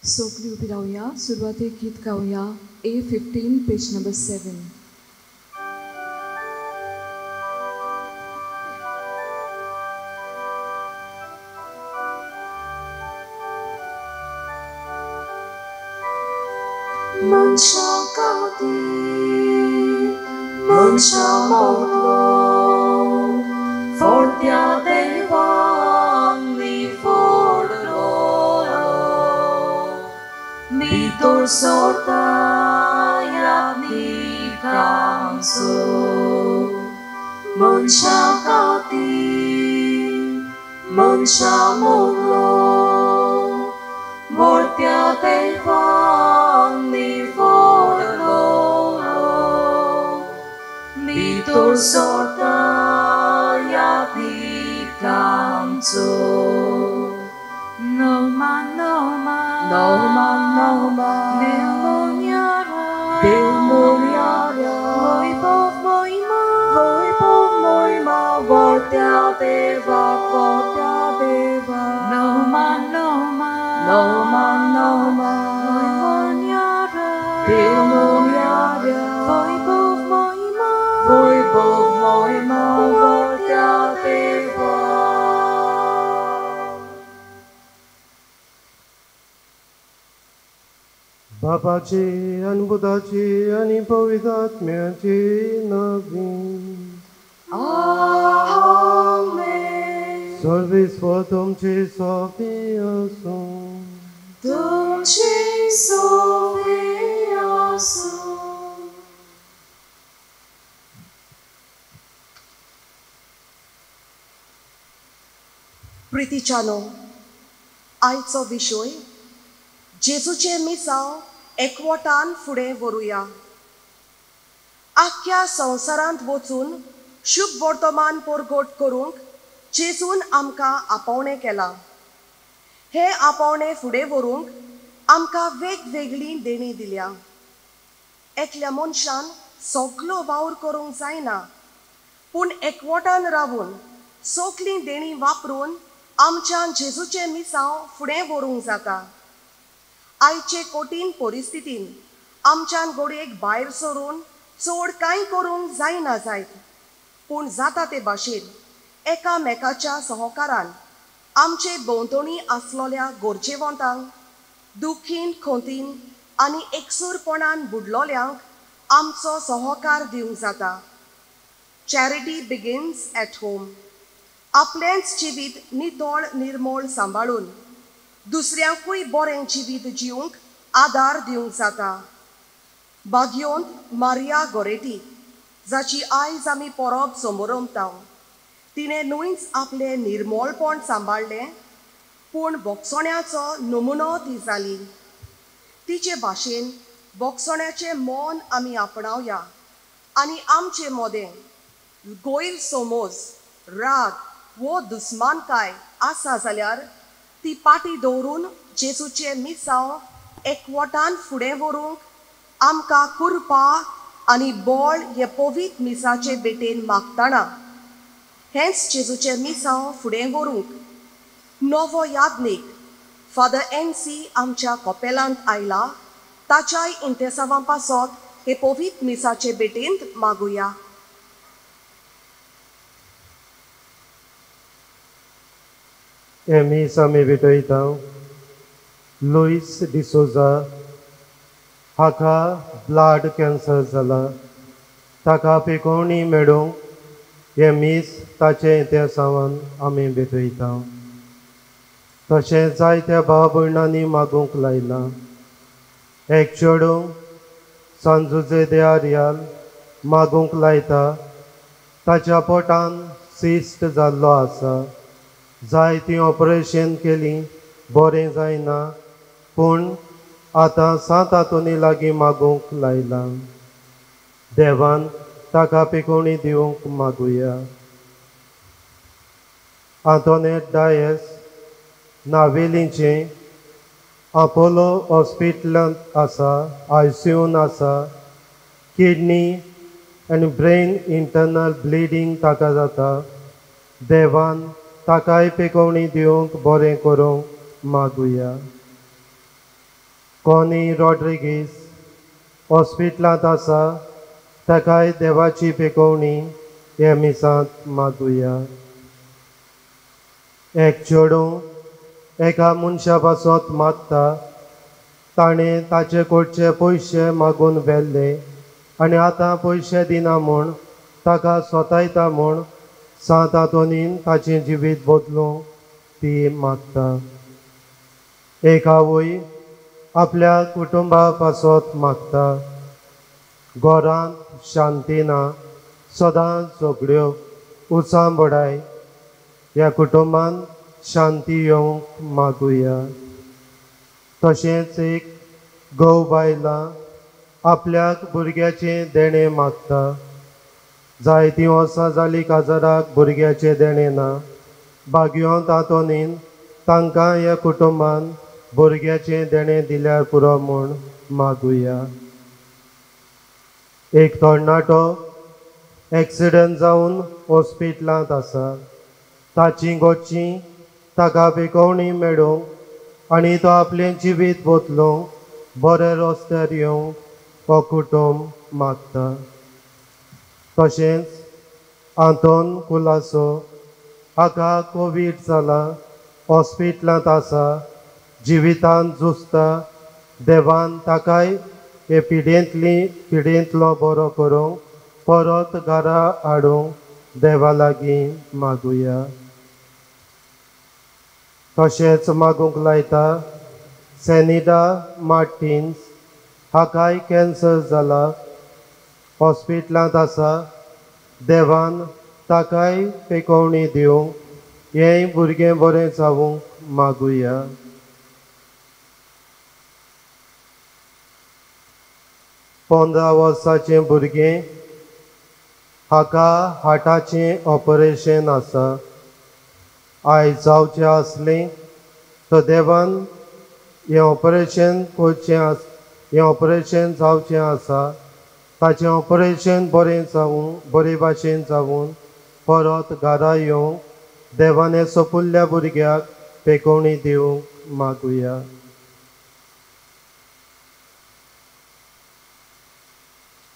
सोकली उभी राहूया. सुरुवातीक गीत गाऊया. A15 page number 7. Mancha Gaudi, Mancha Modlo, Fortia Devani Forlo, Mitor Sortaya Ni Kamso, Mancha Gaudi, Mancha Modlo, Fortia Devani Forlo, Mitor Sortaya Ni Kamso. No man, no man, no man, no man. Demoniara, demoniara. Voipov moima, vortia deva, vortia deva. No man, no man, no man, no man. Demoniara, demoniara. Voipov moima, vortia deva. बापाची आणि बुधाची आणि पवित्र आत्म्याची नवीन Amen. Sarveshwar तुमचे सोबी असून तुमची सोबी असो. प्रितीच्यानो, आयचो विशय जेजूचे मिसांव एकवटान फुडें व्हरूया. आख्या संवसारांत वचून शुभ वर्तमान परगट करूंक जेजून आमकां आपोवणें केलां. हे आपोवणें फुडें व्हरूंक आमकां वेगवेगळी देणी दिल्या. एकल्या मनशान सगलो वावर करूंक जायना, पूण एकवटान रावून सगळीं देणी वापरून आमच्या जेजूचे मिसांव फुडें व्हरूंक जाता. आयचे कठीण परिस्थितीन आमच्यान घोडयेक भायर सरून चड कांय करूंक जायना जायत, पूण जाता ते भाशेन एकामेकाच्या सहकारान आमचे भोंवतणी आसलोल्या गरजेवंतांक, दुखीन खोंतीन आनी एकसूरपणान बुडलोल्यांक आमचो सहकार दिवंक जाता. Charity begins at home. आपलेंच जिवीत नितळ निर्मळ सांबाळून दुसऱ्यांकूय बरें जिवीत जिवंक आदार दिवंक जाता. भाग्योंत मारिया गोरेटी, जाची आयज आमी परब समोरमताव, तिणें न्हूच आपलें निर्मळपण सांबाळलें, पूण भोगसण्याचो नमुनो ती जाली. तिचे भाशेन भोगसण्याचें मोन आमी आपणावया आनी आमचे मोदें गैरसमज, राग वो दुस्मानकाय आसा जाल्यार ती पाटी दवरून जेजूचे मिसांव एकवटान फुडें व्हरूंक आमकां कुरपा आनी बळ हे पवित्र मिसाचे भेटेन मागताना हेंच जेजूचे मिसांव फुडें व्हरूंक नवो यादनीक फादर NC आमच्या कपेलांत आयला. ताच्याय इंतेसांवा पासत हे पवित्र मिसाचे भेटेंत मागुया. एमीस आमी भेटयता. लुईस डिसोजा, हाका ब्लड कॅन्सर जाला. ताका पिकोवणी मेळूंक हे मीस ताचे इतिहासावन आमी भेटयता. तशें जायत्या भाव भयणांनी मागूंक लायलां. एक चेडूं सांजुजे दे आर्याल मागूंक लायता. ताच्या पोटान सिस्ट जाल्लो आसा. जायतीं ऑपरेशन केलीं, बरें जायना, पूण आतां 7 हातुनी लागीं मागूंक लायलां. देवान ताका पिकोवणी दिवंक मागुया. आंतोनेट डायस नावेलींचें अपोलो हॉस्पिटलांत आसा, ICUन आसा. किडनी आनी ब्रेन इंटरनल ब्लिडींग ताका जाता. देवान ताकाय पिकोवणी दिवंक बरें करूंक मागुया. कोनी रॉड्रिगीस हॉस्पिटलांत आसा ताकाय देवाची पेकोवणी हे मिसांत मागुया. एक चेडूं एका मनशा पासत मागता. ताणें ताचे कडचे पयशे मागून व्हेल्ले आनी आतां पयशे दिना म्हूण ताका सोतायता म्हूण 7 आंतोनीन ताचें जिवीत बदलूंक ती मागता. एक आवय आपल्या कुटुंबा पासत मागता. घरांत शांती ना, सदांच झगड्यो उचांबडाय. ह्या कुटुंबान शांती येवंक मागुया. तशेंच एक घोव बायलां आपल्याक भुरग्याचें देणें मागता. जायतीं वर्सां जालीं काजराक भुरग्याचें देणें ना. बागयोंत आंतोनीन तांकां ह्या कुटुंबान भुरग्याचें देणें दिल्यार पुरो म्हूण मागुया. एक तरणाटो एक्सिडंट जावन हॉस्पिटलांत आसा. ताची गोची ताका पेकोवणी मेळूंक आनी तो आपलें जिवीत बदलूंक बरे रस्त्यार येवंक हो कुटुंब मागता. तशेंच आंतोन कुलासो हाका कोवीड जाला, हॉस्पिटलांत आसा, जिवितांत झुजता. देवान ताकाय हे पिडेंतलो बरो करूंक परत घरा हाडूंक देवा लागीं मागुया. तशेंच मागूंक लायता सेनिडा मार्टिन्स हाकाय कॅन्सर जाला, हॉस्पिटलांत आसा. देवान ताकाय पेकोवणी दिवंक हेंय भुरगें बरें जावंक मागुया. 15 वर्साचें भुरगें हाका हार्टाचें ऑपरेशन आसा. आयज जावचें आसलें तो देवान हें ऑपरेशन जावचें आसा. ताचें ऑपरेशन बरे भाशेन जावून परत घरा येवंक देवान हे सोपुल्ल्या भुरग्याक पेकोवणी दिवंक मागुया.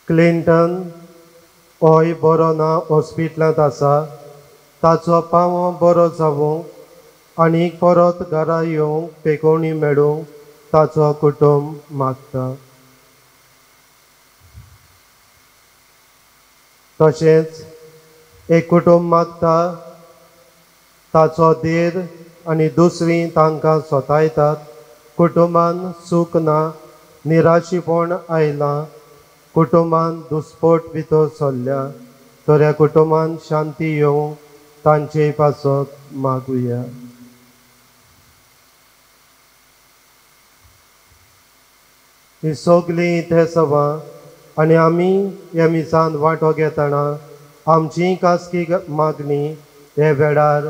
क्लिंटन होय बरो ना, हॉस्पिटलांत आसा. ताचो पावो बरो जावंक आनी परत घरा येवंक पेकोवणी मेळूंक ताचो कुटुंब मागता. तशेंच एक कुटुंब मागता ताचो देर आनी दुसरीं तांकां सोतायतात. कुटुंबान सूख ना, निराशीपण आयलां. कुटुंबान दुस्पट भितर सरल्या. तर ह्या कुटुंबान शांती येवंक तांचे पासत मागुया. ही सगळीं इथे सभा आनी आमी ह्या मिसान वांटो घेतना आमची खासगी मागणी हे वेळार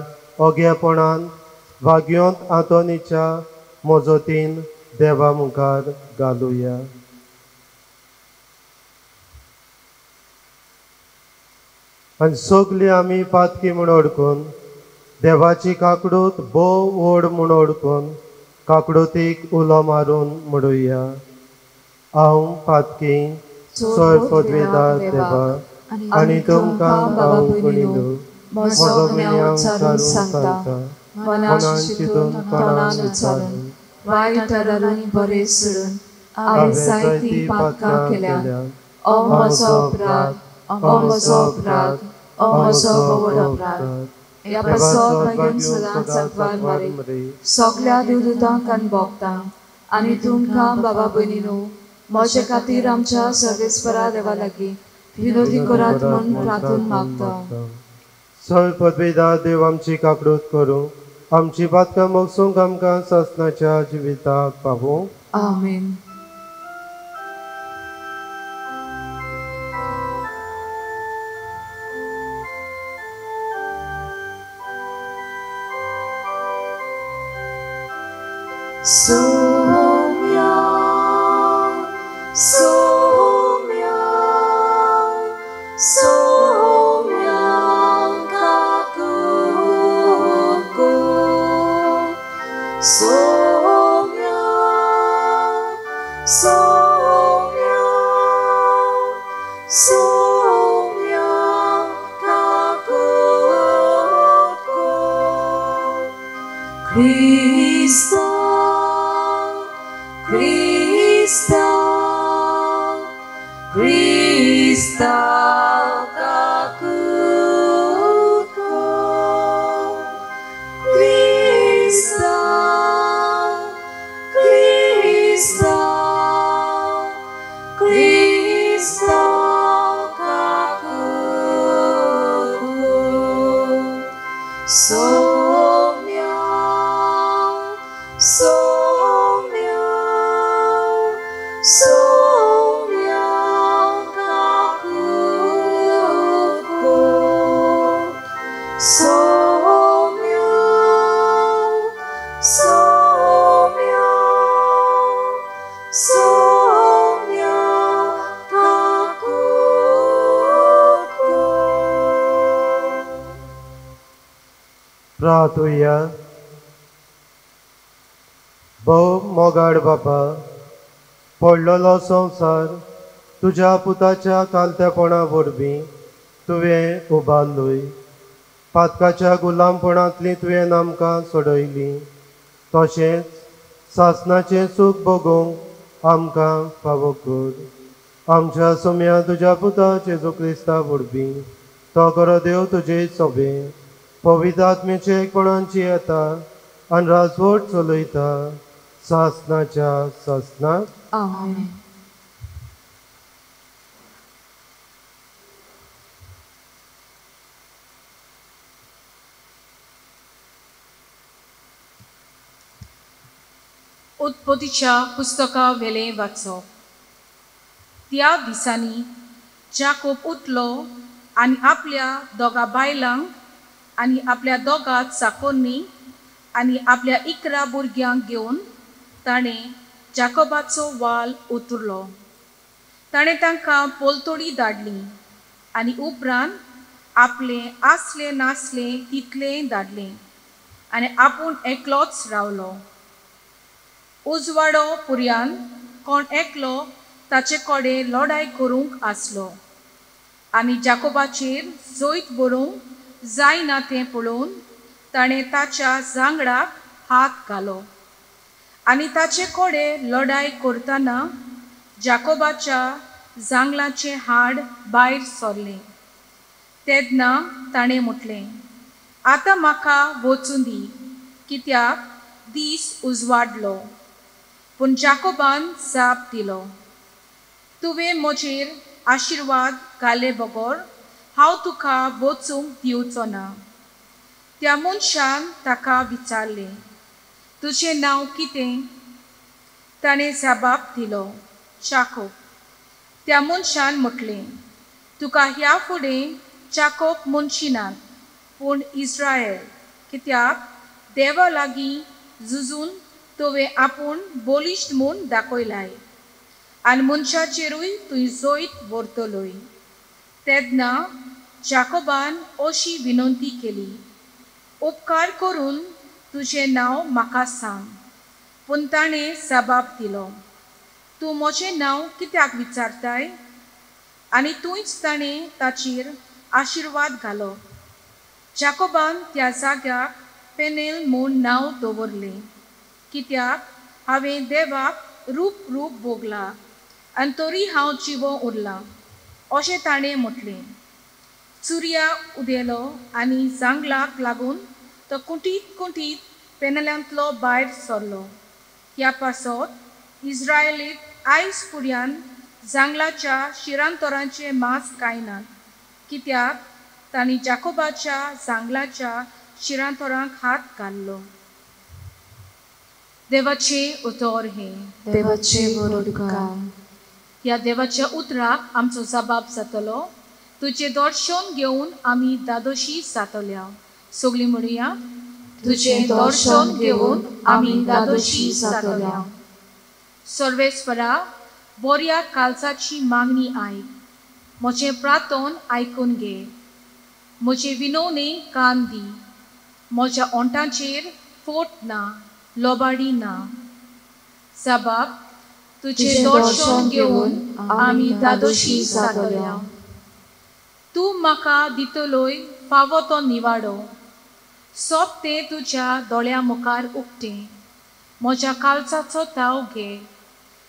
ओगेपणान वाग्योंत आंतोनीच्या मोजतीन देवा मुखार घालुया. आनी सगळीं आमी पातकी म्हूण ओळखून देवाची काकडूत बोव व्हड म्हूण ओळखून काकडुतीक उलो मारून म्हणुया. हांव पातकी चड पदवेदार देवा आनी तुमकां हांव कळिलो म्हजो गुन्यांव उच्चारून सांगता. मनान चिंतून तोंडान उच्चारून वायट थारारून बरें सोडून हांवें जायतीं पातकां केल्यात. हो म्हजो अपराध, हो म्हजो अपराध, हो म्हजो व्हड अपराध. ह्या पासत मागीर सदांच सांगवार मारी सगळ्या देवदूतांक आनी भोगतांक आनी तुमकां बाबा भयणीनो म्हजे खातीर आमच्या सर्वेस्परा देवा लागीं विनोदी करात म्हूण प्रार्थून मागता. चड पदवेदार देव आमची काकडूत करूं, आमची पातकां मोगसूंक आमकां ससनाच्या जिविताक पावूं. आमेन. Soumya, Soumya, Soumya kakuku. Soumya, 소명 소명 가꾸고 그리스도 그리스도 그리스도 가꾸고 그리스도 그리스도 그리스도 가꾸고 소명 소명 소명 가꾸고 소명 소명 소명 가꾸고 प्रार्थूया भोव मोगाड बापा पडलेलो संवसार तुज्या पुताच्या कालत्यापणा वरवीं तुवें उबारलोय पातकाच्या गुलामपणांतली तुवें आमकां सोडयली तशेंच सासणाचें सूख भोगूंक आमकां फावो कर आमच्या सुम्या तुज्या पुता जेजू क्रिस्ता वरवीं तो गरो देव तुजे सोबे पवित्र आत्म्याचे एकपणांची येता आनी राजवट चलयता सासणाच्या सासणाक आमेन. उत्पत्तीच्या पुस्तका वेले वाचप त्या दिसांनी जाकोब उठलो आनी आपल्या दोगा बायलांक आनी आपल्या दोगा चाकोनी आनी आपल्या 11 भुरग्यांक घेवन ताणें जाकोबाचो वाल उतरलो ताणें तांकां पोलतोडी धाडली आनी उपरांत आपले आसले नासले तितले धाडले आनी आपूण एकलोच रावलो उजवाडो पुर्यान कोण एकलो ताचे कोडे लढाई करूंक आसलो आनी जाकोबाचेर जोईत बरोवंक जायना तें पळोवन ताणें ताच्या जांगडाक हात घालो आनी ताचे कोडे लढाई करतना जाकोबाच्या जांगलाचे हाड भायर सरलें तेन्ना ताणें म्हटलें आतां म्हाका वचून दी कित्याक दीस उजवाडलो पूण जाकोबान जाप दिलो तुवें म्हजेर आशिर्वाद घाले बगोर हांव तुका वचूंक दिवचो ना त्या मनशान ताका विचारलें तुजें नांव कितें ताणें जबाब दिलो जाकोब त्या मनशान म्हटलें तुका ह्या फुडें जाकोब म्हणचिनात पूण इस्रायल कित्याक देवा लागीं झुजून तुवें आपूण बोलिश्ट म्हूण दाखयलाय आनी मनशाचेरूय तुवें जोईत व्हरतलोय तेन्ना जाकोबान अशी विनंती केली उपकार करून तुजें नांव म्हाका सांग पूण ताणें जबाब दिलो तूं म्हजें नांव कित्याक विचारताय आनी थंयच ताणें ताचेर आशिर्वाद घालो जाकोबान त्या जाग्याक पेनेल म्हूण नांव दवरलें कित्याक हांवें देवाक रूप भोगला आनी तरी हांव जिवो उरलां अशें ताणें म्हटलें चुर्या उदेलो आनी जांगलाक लागून तो कुंठीत पेनेलांतलो भायर सरलो ह्या पासत इस्रायलीत आयज फुड्यान जांगलाच्या शिरांतरांचें मांस खायनात कित्याक तांणी जाकोबाच्या जांगलाच्या शिरांतरांक हात घाल्लो देवाचे उतर हे देवाचे वरदगार ह्या देवाच्या उतराक आमचो जबाब जातलो तुझे दर्शन घेवन आमी दादोशी जातल्या सगळीं म्हणुया तुझे दर्शन घेवन आमी दादोशी जातल्या सर्वेस्परा बऱ्या कालसाची मागणी आयक म्हजें प्रार्थन आयकून घे म्हजे विनवणे कान दी म्हज्या ओंटांचेर फोट ना लोबाडी ना जबाब तुझे दर्शन घेवन आमी दादोशी जातल्या. तूं म्हाका दितलोय फावो तो निवाडो, सोबतें तुज्या दोळ्या मुखार उक्तें. म्हज्या काळजाचो ताव घे,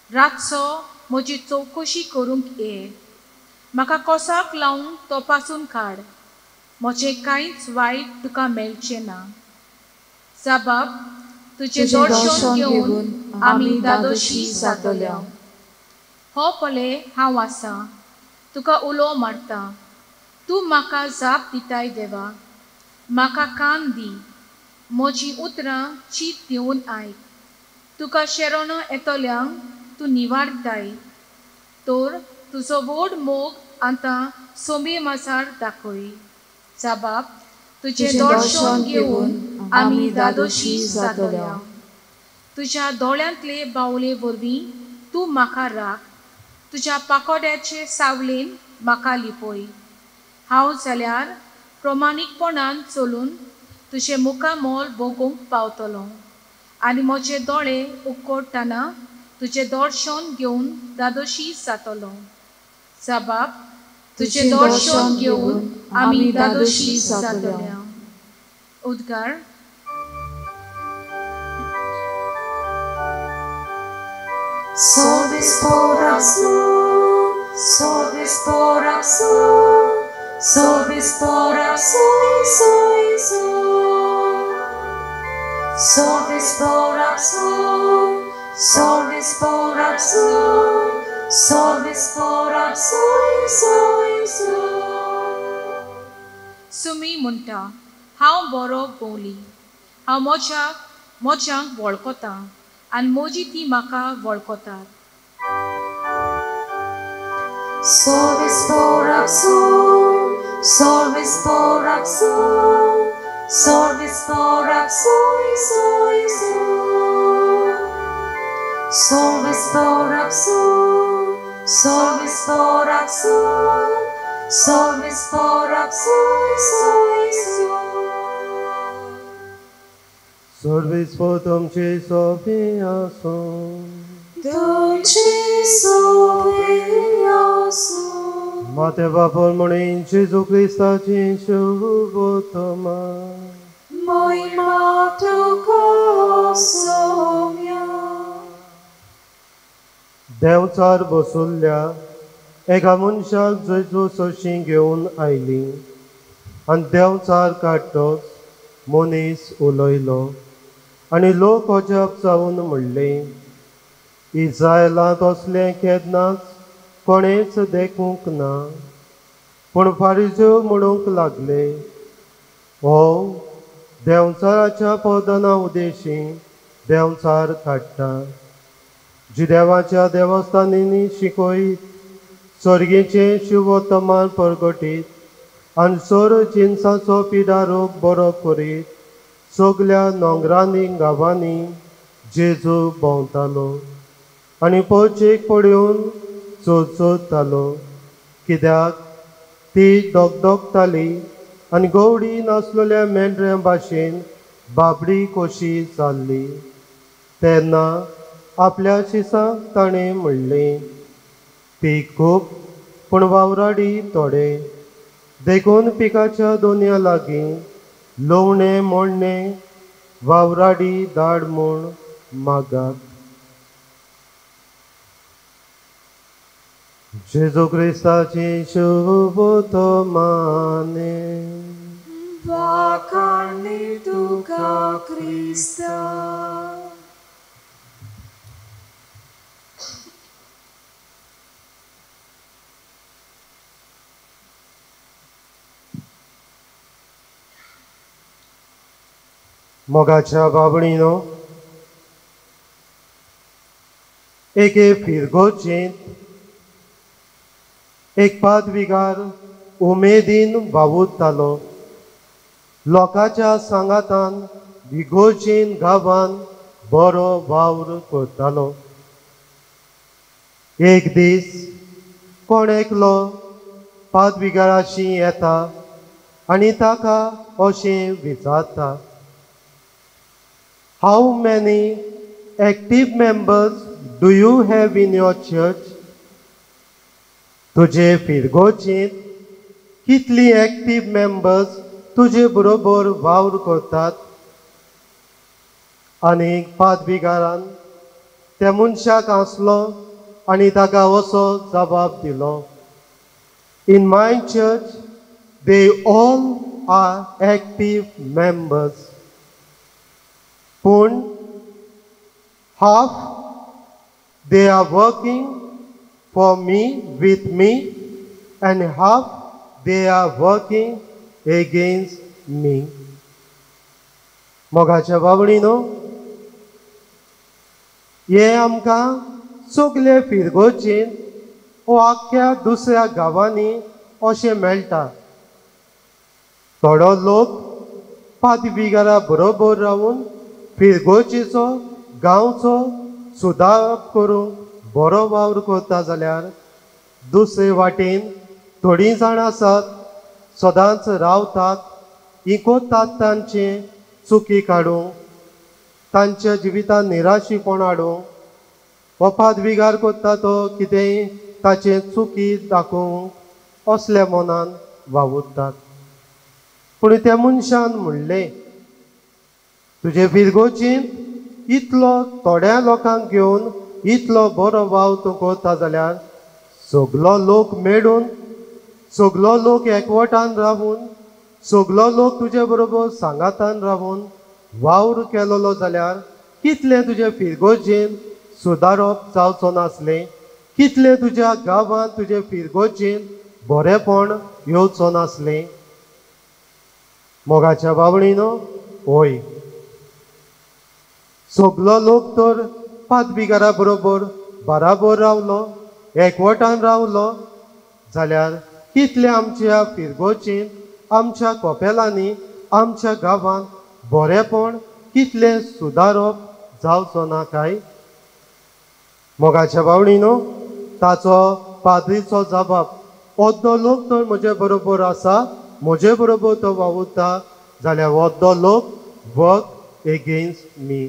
रातचो म्हजी चवकशी करूंक ये. म्हाका कोसाक लावन तपासून काड, म्हजें कांयच वायट तुका मेळचें ना. साबाब, तुजें दर्शन घेवन आमी दादोशी जातल्या. हो पळय हांव आसा, तुका उलो मारता. तूं म्हाका जाप दिताय देवा. म्हाका कान दी, म्हजीं उतरां चीत दिवन आयक. तुका शेरोनो येतल्यांक तूं निवाडताय, तर तुजो व्हड मोग आतां सोबे माजार दाखय. साबाब, तुजें दर्शन घेवन आमी दादोशी जातल्या. तुज्या दोळ्यांतले बावले वरवीं तूं म्हाका राख. तुज्या पाकोड्याचे सावलेन म्हाका लिपय. हांव जाल्यार प्रमाणीकपणान चलून तुजें मुखामोल भोगूंक पावतलो, आनी म्हजे दोळे उगडटना तुजें दर्शन घेवन दादोशी जातलो. साबाब, तुजें दर्शन घेवन आमी दादोशी जातल्या. उद्गार. Salve exploração, salve exploração, salve exploração, salve exploração, salve exploração, salve exploração. Sumi म्हणटा, हांव बरो भोंवली. हांव मोज्यांक वळखता, आनी मोजी ती म्हाका वळखतात. Salve exploração, salve exploração, salve exploração, salve exploração, salve exploração, salve exploração. Sorvis potomce sofiason, Dolce soviaso, Mateva polmonin Jesu Christa cinsciuvotoma, moi mato kosomia. देंवचार बसुल्ल्या एका मनशाक जेजू सोशीं घेवन आयली, आनी देंवचार काडटोच मनीस उलयलो, आनी लोक अजाप जावन म्हणलें, इस्रायलांत असलें केन्नाच कोणेच देखूंक ना. पूण फारिझेव म्हणूंक लागले, हो देंवचाराच्या पदना उदेशीं देंवचार काडटा. जी देवाच्या देवस्थानांनी शिकयत, सर्गेचें शिवोत्तमान परगटीत, आनी सोर जिन्साचो पिडारोग बरो करीत, सगल्या नोंगरांनी गांवांनी जेजू भोंवतालो, आनी पोचेक पडून सोदतालो, कित्याक ती दोगदोगताली आनी गवडी नासलेल्या मेंढऱ्या भाशेन बाबडी कशी जाल्ली. तेन्ना आपल्या शिसांक ताणें म्हणलें, पीक खूब पूण वावराडी थोडे. देखून पिकाच्या दोनया लागीं लवणें मोडणें वावराडी धाड म्हूण मागात. जेजू क्रिस्ताची शुभोत्तमाने. Vacarne tuca Christa. मोगाच्या बाबणीनो, एके फिरगोचेंत एक पादविगार उमेदीन वावुरतालो. लोकांच्या सांगातान विगोचेन गांवांत बरो वावर करतालो. एक दीस कोण एकलो पादविगाराशी येता आनी ताका अशें विचारता, How many active members do you have in your church? तुझे फिरगोचेंत कितली एक्टिव मेंबर्स तुझे बरोबर वावर करतात? आनीक पादविकारान त्या मनशाक आसलो आनी ताका असो जबाब दिलो, In my church, they all are active members. But half they are working for me, with me, and half they are working against me. मोगाच्या बाबडीनो, हे आमकां सगळे फिरगोचेन वो आख्या दुसऱ्या गांवांनी अशें मेळटा. थोडो लोक पादविकारा बरोबर रावून फिरगोचेचो गांवचो सुदारप करूंक बरो वावर करता जाल्यार दुसरे वाटेन थोडीं जाण आसात सदांच रावतात इकोतात तांचे चुकी काडूंक, तांच्या जिवितांत निराशीपण हाडूंक, हो पादविकार करता तो कितेंय ताचे चुकी दाखोवंक असल्या मनान वावुरतात. पूण त्या मनशान म्हणलें, तुजे फिरगोचेंत इतलो थोड्या लोकांक घेवन इतलो बरो वाव तूं करता जाल्यार सगलो लोक मेळून, सगलो लोक एकवटान रावून, सगलो लोक तुजे बरोबर सांगातान रावून वावर केलोलो जाल्यार कितलें तुजे फिरगोचेन सुदारप जावचो नासलें, कितलें तुज्या गांवांत तुजे फिरगोचेन बरेपण येवचो नासलें. मोगाच्या बाबडीनो, होय, सगलो लोक तर पादविकारा बरोबर बराबर रावलो, एकवटान रावलो जाल्यार कितले आमच्या फिरगोचेन, आमच्या कोपेलांनी, आमच्या गांवांत बरेपण कितलें सुदारप जावचो ना काय? मोगाच्या बावडीनो, ताचो पाद्रीचो जबाब, अर्दो लोक तर म्हजे बरोबर आसा, म्हजे बरोबर तो वावुरता जाल्यार अर्दो लोक वर्क एगेन्स्ट मी.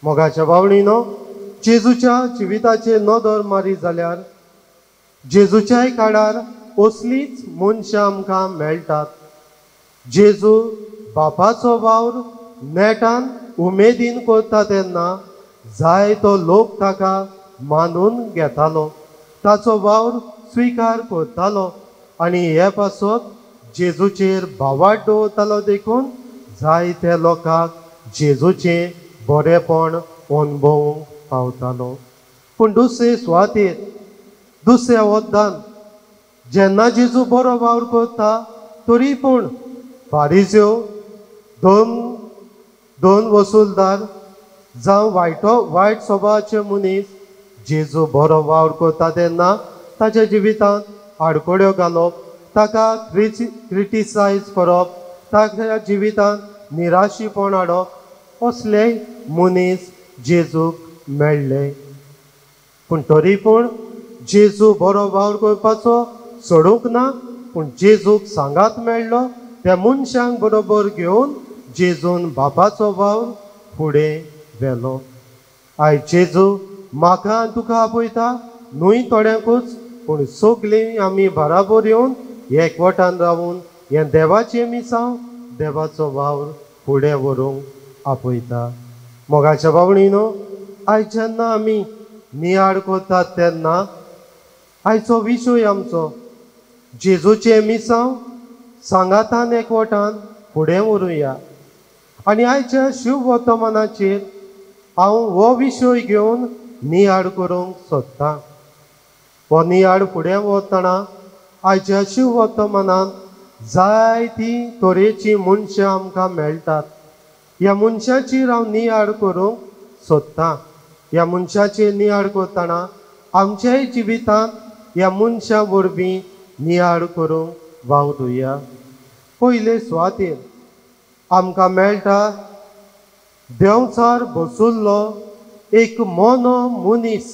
मोगाच्या बावडीनो, जेजूच्या जिविताचेर नदर मारी जाल्यार जेजूच्याय काळार असलीच मनशां आमकां मेळटात. जेजू बापाचो वावर नेटान उमेदीन करता तेन्ना जायतो लोक ताका मानून घेतालो, ताचो वावर स्विकार करतालो आनी हे पासत जेजूचेर भावाट दवरतालो देखून जायत्या लोकांक जेजूचें बरेपण अणभवूंक पावतालो. पूण दुसरे सुवातेर, दुसऱ्या वद्दान जेन्ना जेजू बरो वावर करता तरी पूण फारिझेव, दोन वसूलदार जावं वायट स्वभावाचे मनीस जेजू बरो वावर करता तेन्ना ताच्या जिवितांत आडकोड्यो घालप, ताका क्रिटिसायज करप, ताच्या जिवितांत निराशीपण हाडप, असले मनीस जेजूक मेळ्ळे. पूण तरी पूण जेजू बरो वावर करपाचो सोडूंक ना, पूण जेजूक सांगात मेळ्ळो, त्या मनशांक बरोबर घेवन जेजून बापाचो वावर फुडें व्हेलो. आयज जेजू म्हाका आनी तुका आपयता, न्हय थोड्यांकूच पूण सगळीं आमी बराबर येवन एकवटान रावून हें देवाचें मिसांव, देवाचो वावर फुडें व्हरूंक आपयता. मोगाच्या बावडीनो, आयज जेन्ना आमी नियाळ करतात तेन्ना आयचो विशय आमचो जेजूचें मिसांव सांगातान एकवटान फुडें व्हरुया. आनी आयच्या शिव वर्तमानाचेर हांव हो विशय घेवन नियाळ करूंक सोदतां. हो नियाळ फुडें व्हरतना आयच्या शिव वर्तमानांत जायतीं तरेचीं मनशां आमकां मेळटात. ह्या मनशांचेर हांव नियाळ करूंक सोदतां. ह्या मनशांचेर नियाळ करतना आमच्याय जिवितांत ह्या मनशां वरवीं नियाळ करूंक वावुरया. पयले सुवातेर आमकां मेळटा देंवचार बसुल्लो एक मोनो मनीस.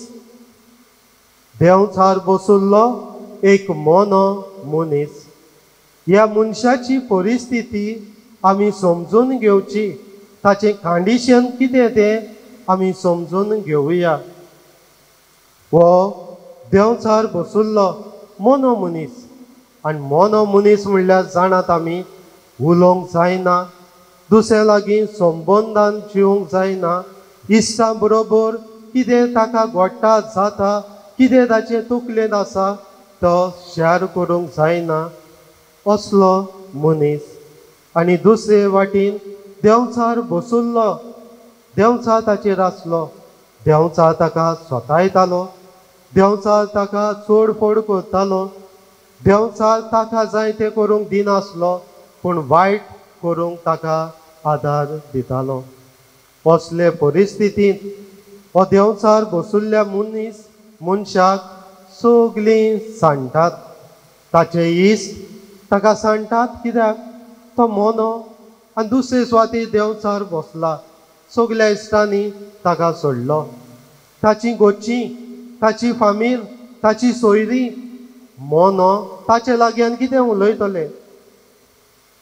देंवचार बसुल्लो एक मोनो मनीस. ह्या मनशाची परिस्थिती आमी समजून घेवची, ताचें कंडिशन कितें तें आमी समजून घेवया. वो देंवचार बसुल्लो मोनो मनीस आनी मोनो मनीस म्हणल्यार जाणात आमी उलोवंक जायना दुसऱ्या लागीं संबंदान जिवंक जायना इश्टां बरोबर कितें ताका घडटा जाता कितें ताचें तकलेंत आसा तो शेअर करूंक जायना असलो मनीस आनी दुसरे वाटेन देंवचार बसुल्लो देंवचार ताचेर आसलो देंवचार ताका स्वतायतालो देंवचार ताका चोडफोड करतालो देंवचार ताका जाय तें करूंक दिनासलो पूण वायट करूंक ताका आदार दितालो असले परिस्थितींत हो देंवचार बसुल्ल्या मनशाक सगळीं सांडटात ताचे इश्ट ताका सांडटात कित्याक तो मोनो आनी दुसरे सुवातेर देंवचार बसला सगल्या इश्टांनी ताका सोडलो ताची गोची ताची फामील ताची सोयरी मोनो ताचे लागीं आनी कितें उलयतले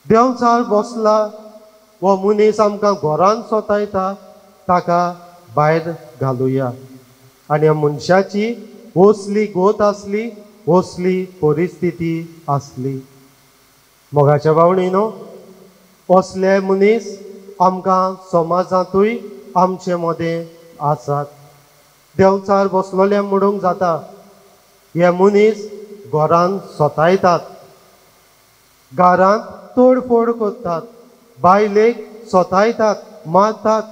देंवचार बसला वो मनीस आमकां घरांत सोतायता ताका भायर घालुया आनी ह्या मनशाची असली गोत आसली असली परिस्थिती आसली मोगाच्या भावणीनो असले मनीस आमकां समाजांतूय आमचे मदें आसात देंवचार बसलोले म्हणूंक जाता हे मनीस घरांत सोतायतात घरांत तोडफोड करतात बायलेक सोतायतात मारतात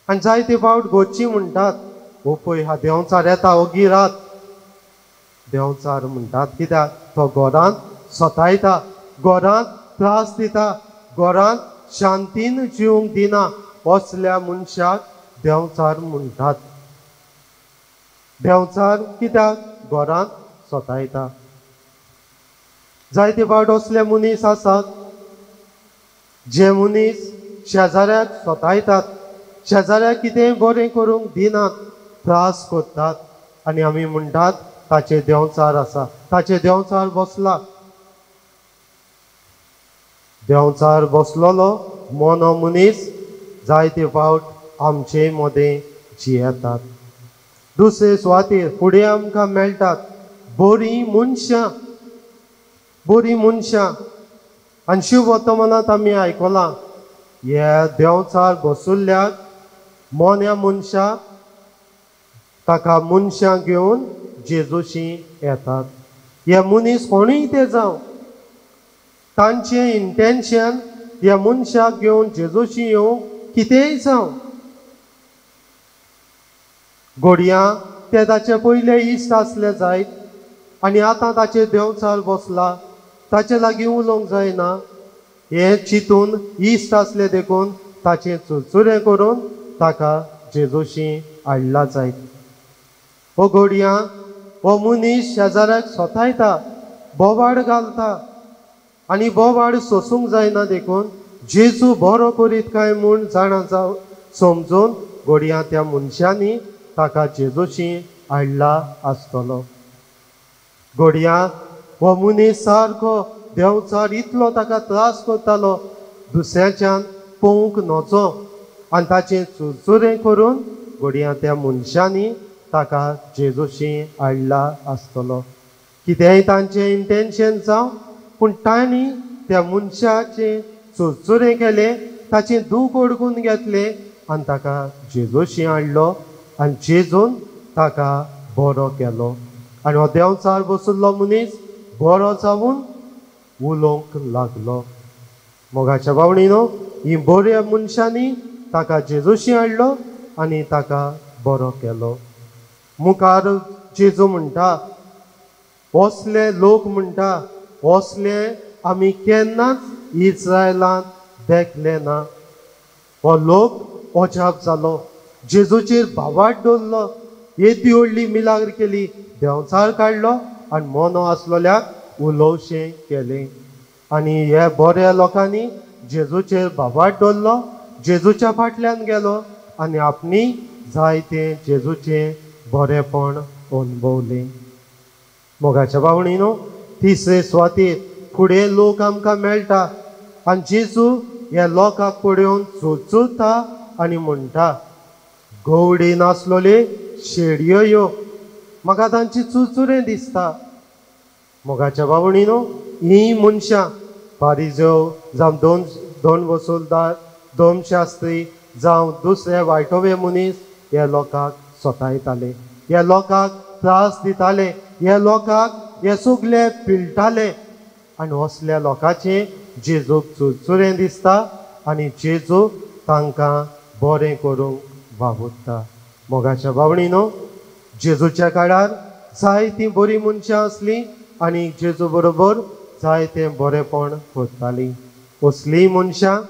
आनी जायते फावट गोची म्हणटात हो पळय हा देंवचार येता ओगी रात देंवचार म्हणटात कित्याक तो घरांत सोतायता घरांत त्रास दिता घरांत शांतीन जिवंक दिना असल्या मनशाक देंवचार म्हणटात देंवचार कित्याक घरांत सोतायता जायते फावट असले मनीस आसात जे मनीस शेजाऱ्याक सोतायतात शेजाऱ्याक कितेंय बरें करूंक दिनात त्रास करतात आनी आमी म्हणटात ताचे देंवचार आसा ताचे देंवचार बसला देंवचार बसलोलो मोनो मनीस जायते फावट आमचे मदें जियेतात दुसरे सुवातेर फुडें आमकां मेळटात बरीं मनशां आनी शिव वर्तमानांत आमी आयकलां हे देंवचार बसुल्ल्याक मोन्या मनशाक ताका मनशां घेवन जेजूशी येतात हे मनीस कोणूय ते जावं तांचें इंटेंशन ह्या मनशाक घेवन जेजूशी येवंक कितेंय जावं घडयां ते ताचे पयले इश्ट आसले जायत आनी आतां ताचेर देंवचार बसला ताचे लागीं उलोवंक जायना हे चिंतून इश्ट आसले देखून ताचें चुरचुरें करून ताका जेजूशी हाडला जायत हो घडयां हो मनीस शेजाऱ्याक सोतायता बोवाड घालता आनी बोवाड सोसूंक जायना देखून जेजू बरो करीत काय म्हूण जाणा जावं समजून घडयां त्या मनशांनी ताका जेजूशी हाडला आसतलो घडयां हो मनीस सारको देंवचार इतलो ताका त्रास करतालो दुसऱ्याच्यान पळोवंक नजो आनी ताचें चुरचुरें करून घडयां त्या मनशांनी ताका जेजूशी हाडला आसतलो कितेंय तांचें इंटेंशन जावं पूण तांणी त्या मनशाचें चुरचुरें केलें ताचें दूख ओडकून घेतलें आनी ताका जेजूशी हाडलो आनी जेजून ताका बरो केलो आनी हो देंवचार बसुल्लो मनीस बरो जावून उलोवंक लागलो मोगाच्या भावणीनो ही बऱ्या मनशांनी ताका जेजूशी हाडलो आनी ताका बरो केलो मुखार जेजू म्हणटा असले लोक म्हणटा असले आमी केन्नाच इस्रायलांत देखले ना हो लोक अजाप जालो जेजूचेर भावाट दवरलो येदी व्हडली मिलाग्र केली देंवचार काडलो आनी मोनो आसलोल्याक उलोवशें केलें आनी हे बऱ्या लोकांनी जेजूचेर भावाट दवरलो जेजूच्या फाटल्यान गेलो आनी आपणी जाय तें जेजूचें बरेपण अनुभवलें मोगाच्या भावणीनो तिसरे सुवातेर फुडें लोक आमकां मेळटा आनी जेजू ह्या लोकांक पळोवन चुरचुरता आनी म्हणटा गवडी नासलोले शेडयो यो म्हाका तांची चुरचुरें दिसता. मोगाच्या बावणीनो, ही मनशां फारिजो जावं दोन वसूलदार, दोन शास्त्री जावं दुसरे वायटोवे मनीस ह्या लोकांक सोतायताले, ह्या लोकांक त्रास दिताले, ह्या लोकांक हे सगळे पिळटाले. आनी असल्या लोकांचें जेजूक चुरचुरें दिसता आनी जेजू तांकां बरें करूंक वावुरता. मोगाच्या बावणीनो, जेजूच्या काळार जायतीं बरीं मनशां आसलीं आनी जेजू बरोबर जायतें बरेंपण करतालीं. असलीं मनशां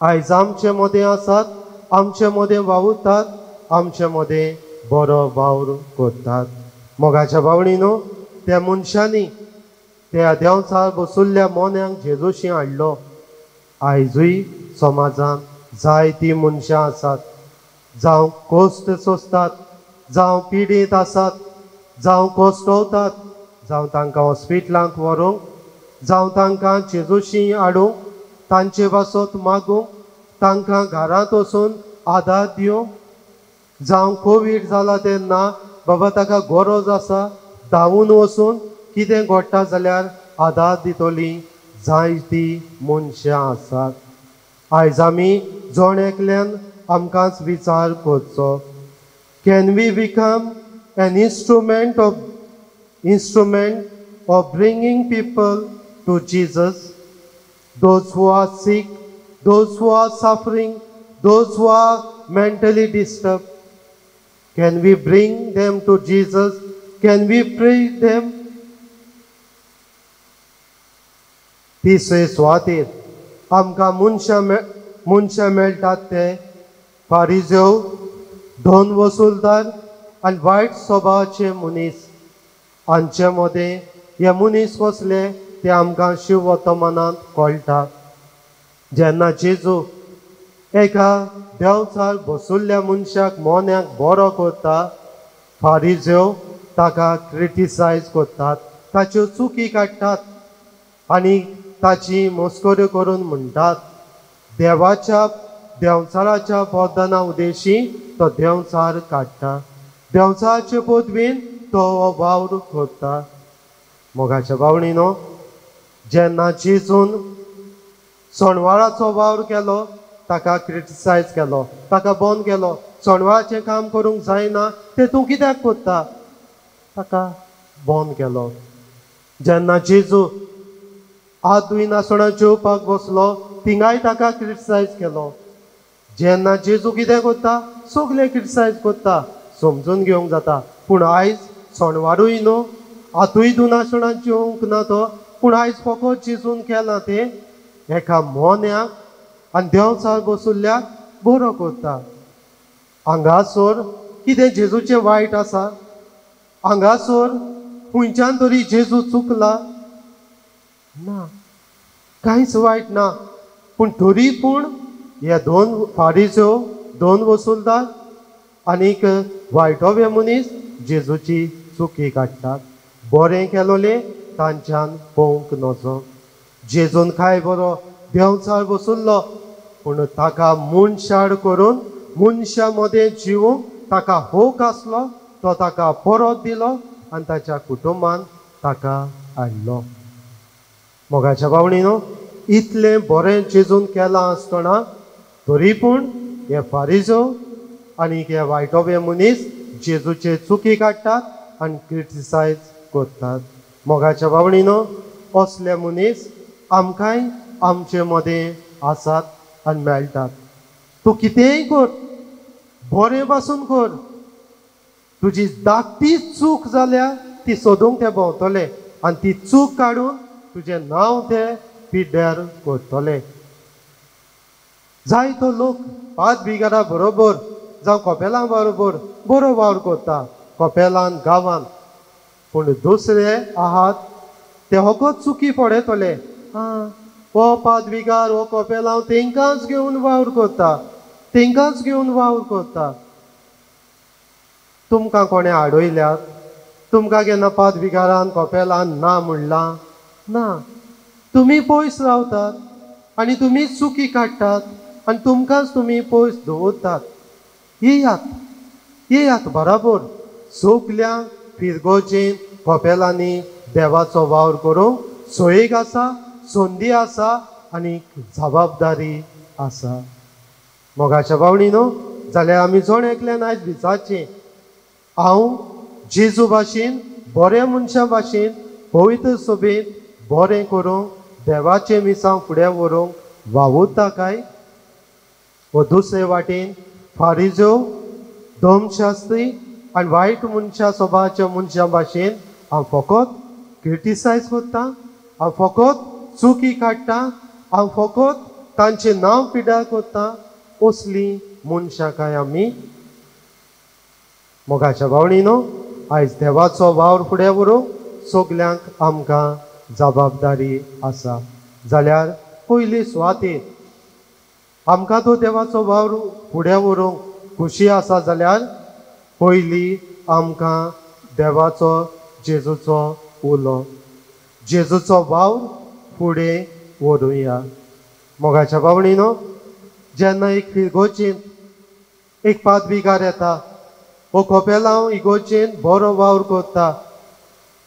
आयज आमचे मदें आसात, आमचे मदें वावुरतात, आमचे मदें बरो वावर करतात. मोगाच्या बावणीनो, त्या मनशांनी त्या देंवचार बसुल्ल्या मोन्यांक जेजूशी हाडलो. आयजूय समाजांत जायतीं मनशां आसात, जावं कोश्ट सोंसतात, जावं पिडीत आसात, जावं कोश्टवतात, जावं तांकां हॉस्पिटलांत व्हरूंक, जावं तांकां जेजूशी हाडूंक, तांचे वासोत मागूंक, तांकां घरांत वचून आदार दिवंक, जावं कोवीड जाला तेन्ना बाबा ताका गरज आसा धांवून वचून कितें घडटा जाल्यार आदार दितलीं जायतीं मनशां आसात. आयज आमी जण एकल्यान आमकांच विचार करचो, can we become an instrument of bringing people to Jesus, those who are sick, those who are suffering, those who are mentally disturbed. Can we bring them to Jesus? Can we pray them? तिसरे सुवातेर आमकां मनशां मेळटात ते फारिजो, दोन वसूलदार आनी वायट स्वभावाचे मनीस. हांचे मदें हे मनीस कसले ते आमकां शिव वर्तमानांत कळटा. जेन्ना जेजू एका देंवचार बसुल्ल्या मनशाक मोन्यांक बरो करता, फारिजो ताका क्रिटिसायज करतात, ताच्यो चुकी काडटात आनी ताची मस्कऱ्यो करून म्हणटात. देवाच्या देंवचाराच्या बोधना उदेशी तो देंवचार काडटा, देंवचाराचे पदवेन तो हो वावर करता. मोगाच्या बावणीनो, जेन्ना जेजून सोणवाराचो वावर केलो ताका क्रिटिसायज केलो, ताका बंद केलो. सोणवाराचें काम करूंक जायना तें तूं कित्याक करता, ताका बंद केलो. जेन्ना जेजू हात धुयनासतना जेवपाक बसलो थिंगाय ताका क्रिटिसायज केलो. जेन्ना जेजू कितें करता, सगळे क्रिटिसायज करता, समजून घेवंक जाता. पूण आयज सोणवारूय न्हू, हातूय धुनासतना जेवंक ना तो, पूण आयज फकत जेजून केलां तें एका मोन्याक आनी देंवचार बसुल्ल्याक बरो करता. हांगासर कितें जेजूचें वायट आसा? हांगासर खंयच्यान तरी जेजू चुकला ना, कांयच वायट ना. पूण तरी पूण हे दोन फारिजो, दोन वसूलदार आनीक वायटोवे मनीस जेजूची चुकी काडटात. बरें केलोलें तांच्यान पळोवंक नजो. जेजून काय बरो देंवचार बसुल्लो, पूण ताका मनशाड करून मनशा मदें जिवूंक ताका होक आसलो, तो ताका परत दिलो आनी ताच्या कुटुंबान ताका हाडलो. मोगाच्या बावणीनो, इतलें बरें जेजून केलां आसतना तरी पूण हे फारिजो आनी हे वायटोवे मनीस जेजूचे चुकी काडटात आनी क्रिटिसायज करतात. मोगाच्या बावणीनो, असले मनीस आमकांय आमचे मदें आसात आनी मेळटात. तूं कितेंय कर, बरें पासून कर, तुजी धाकटी चूक जाल्यार ती सोदूंक ते भोंवतले आनी ती चूक काडून तुजें नांव ते पिड्ड्यार करतले. जायतो लोक पांच बिगारा बरोबर जावं कपेलां बरोबर बरो वावर करता कपेलान गांवांत, पूण दुसरे आहात ते फकत चुकी पडयतले. हो पांच बिगार हो कपेलां तेंकांच घेवन वावर करता, तेंकांच घेवन वावर करता. तुमकां कोणें आडयल्यात? तुमकां केन्ना पांच बिगारान कपेलान ना म्हणलां ना? तुमी पयस रावतात आनी तुमी चुकी काडटात आनी तुमकांच तुमी पयस दवरतात. येयात बराबर सगल्यांक फिरगोचें कपेलांनी देवाचो वावर करूंक सोयेक आसा, संदी आसा आनी जबाबदारी आसा. मोगाच्या भावणीनो, जाल्यार आमी जोण एकल्यान आयज विचारचें, हांव जेजू भाशेन बऱ्या मनशा भाशेन पवित्र सभेंत बरें करूंक देवाचें मिसांव फुडें व्हरूंक वावुरता काय? व दुसरे वाटेन फारिजो, धर्मशास्त्री आनी वायट मनशा स्वभावाच्या मनशा भाशेन हांव फकत क्रिटिसायज करता, हांव फकत चुकी काडटा, हांव फकत तांचें नांव पिड्यार करता, असली मनशां काय आमी? मोगाच्या भावणीनो, आयज देवाचो वावर फुडें व्हरूंक सगल्यांक आमकां जबाबदारी आसा. जाल्यार पयली सुवातेर आमकां तो देवाचो वावर फुडें व्हरूंक खुशी आसा जाल्यार पयली आमकां देवाचो जेजूचो उलो, जेजूचो वावर फुडें व्हरूया. मोगाच्या भावणीनो, जेन्ना एक फिरगोचेन एक पादविकार येता, हो कपेलांव इगोचेन बरो वावर करता,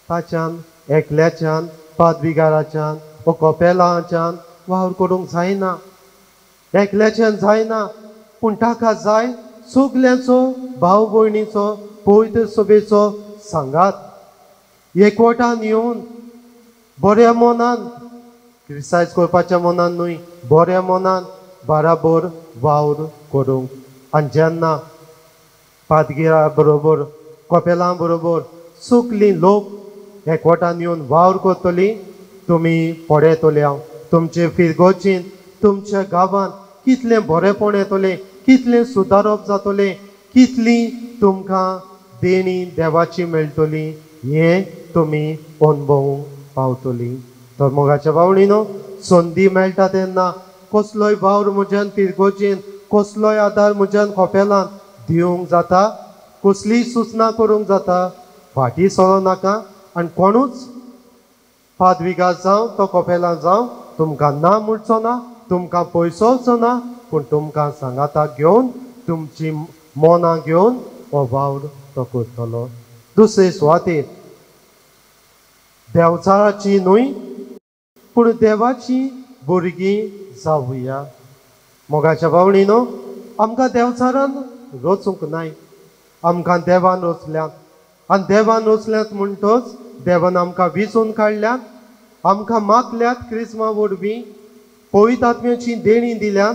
ताच्यान एकल्याच्यान पादविकाराच्यान वो कपेलांच्यान वावर करूंक जायना, एकल्याच्यान जायना. पूण ताका जाय सगल्यांचो भाव भयणीचो पवित्र सभेचो सांगात एकवटान येवन बऱ्या मनान, क्रिटिसायज करपाच्या मनान न्हय, बऱ्या मनान बराबर वावर करूंक. आनी जेन्ना पादगिरा बरोबर कपेलां बरोबर सगलीं लोक एकवटान येवन वावर करतलीं, तुमी पळयतले हांव तुमचे फिरगोचेन तुमच्या गांवांत कितलें बरेंपण येतलें, कितलें सुदारप जातलें, कितलीं तुमकां देणी देवाची मेळटली, हें तुमी अनुभवूंक पावतलीं. तर मोगाच्या भावणीनो, संदी मेळटा तेन्ना कसलोय वावर म्हज्यान फिरगोचेन, कसलोय आदार म्हज्यान कपेलान दिवंक जाता, कसलीय सुचना करूंक जाता, फाटीं सरो नाका. आनी कोणूच पादविकार जावं तो कपेलां जावं तुमकां ना म्हणचो ना, तुमकां पयसोवचो ना, पूण तुमकां सांगाताक घेवन तुमची मनां घेवन हो वावर तो करतलो. दुसरे सुवातेर देवचाराची न्हय पूण देवाची भुरगीं जावुया. मोगाच्या भावणीनो, आमकां देवचारान रचूंक नाय, आमकां देवान रचल्यात. आनी देवान रचल्यात म्हणटोच देवान आमकां विचून काडल्यात, आमकां मागल्यात क्रिस्मा वरवीं, पवित्र आत्म्याची देणी दिल्यात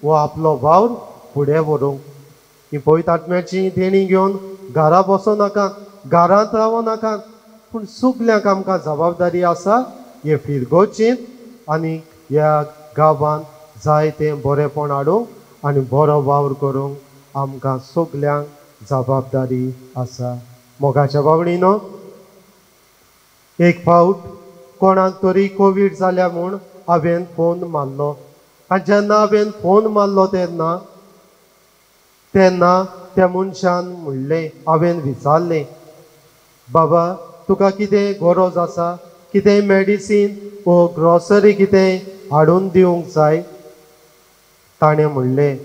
वो आपलो वावर फुडें व्हरूंक. ही पवित्र आत्म्याची देणी घेवन घरा बसो नाका, घरांत रावो नाका, पूण सगल्यांक आमकां जबाबदारी आसा हे फिरगोचेन आनी ह्या गांवांत जाय तें बरेंपण हाडूंक आनी बरो वावर करूंक आमकां सगल्यांक जबाबदारी आसा. मोगाच्या भावणीनो, एक फावट कोणाक तरी कोवीड जाल्या म्हूण हांवें फोन मारलो. आनी जेन्ना हांवें फोन मारलो तेन्ना त्या मनशान म्हणलें, हांवें विचारलें, बाबा तुका कितें गरज आसा, कितेंय मेडिसीन वो ग्रॉसरी कितेंय हाडून दिवंक जाय? ताणें म्हणलें,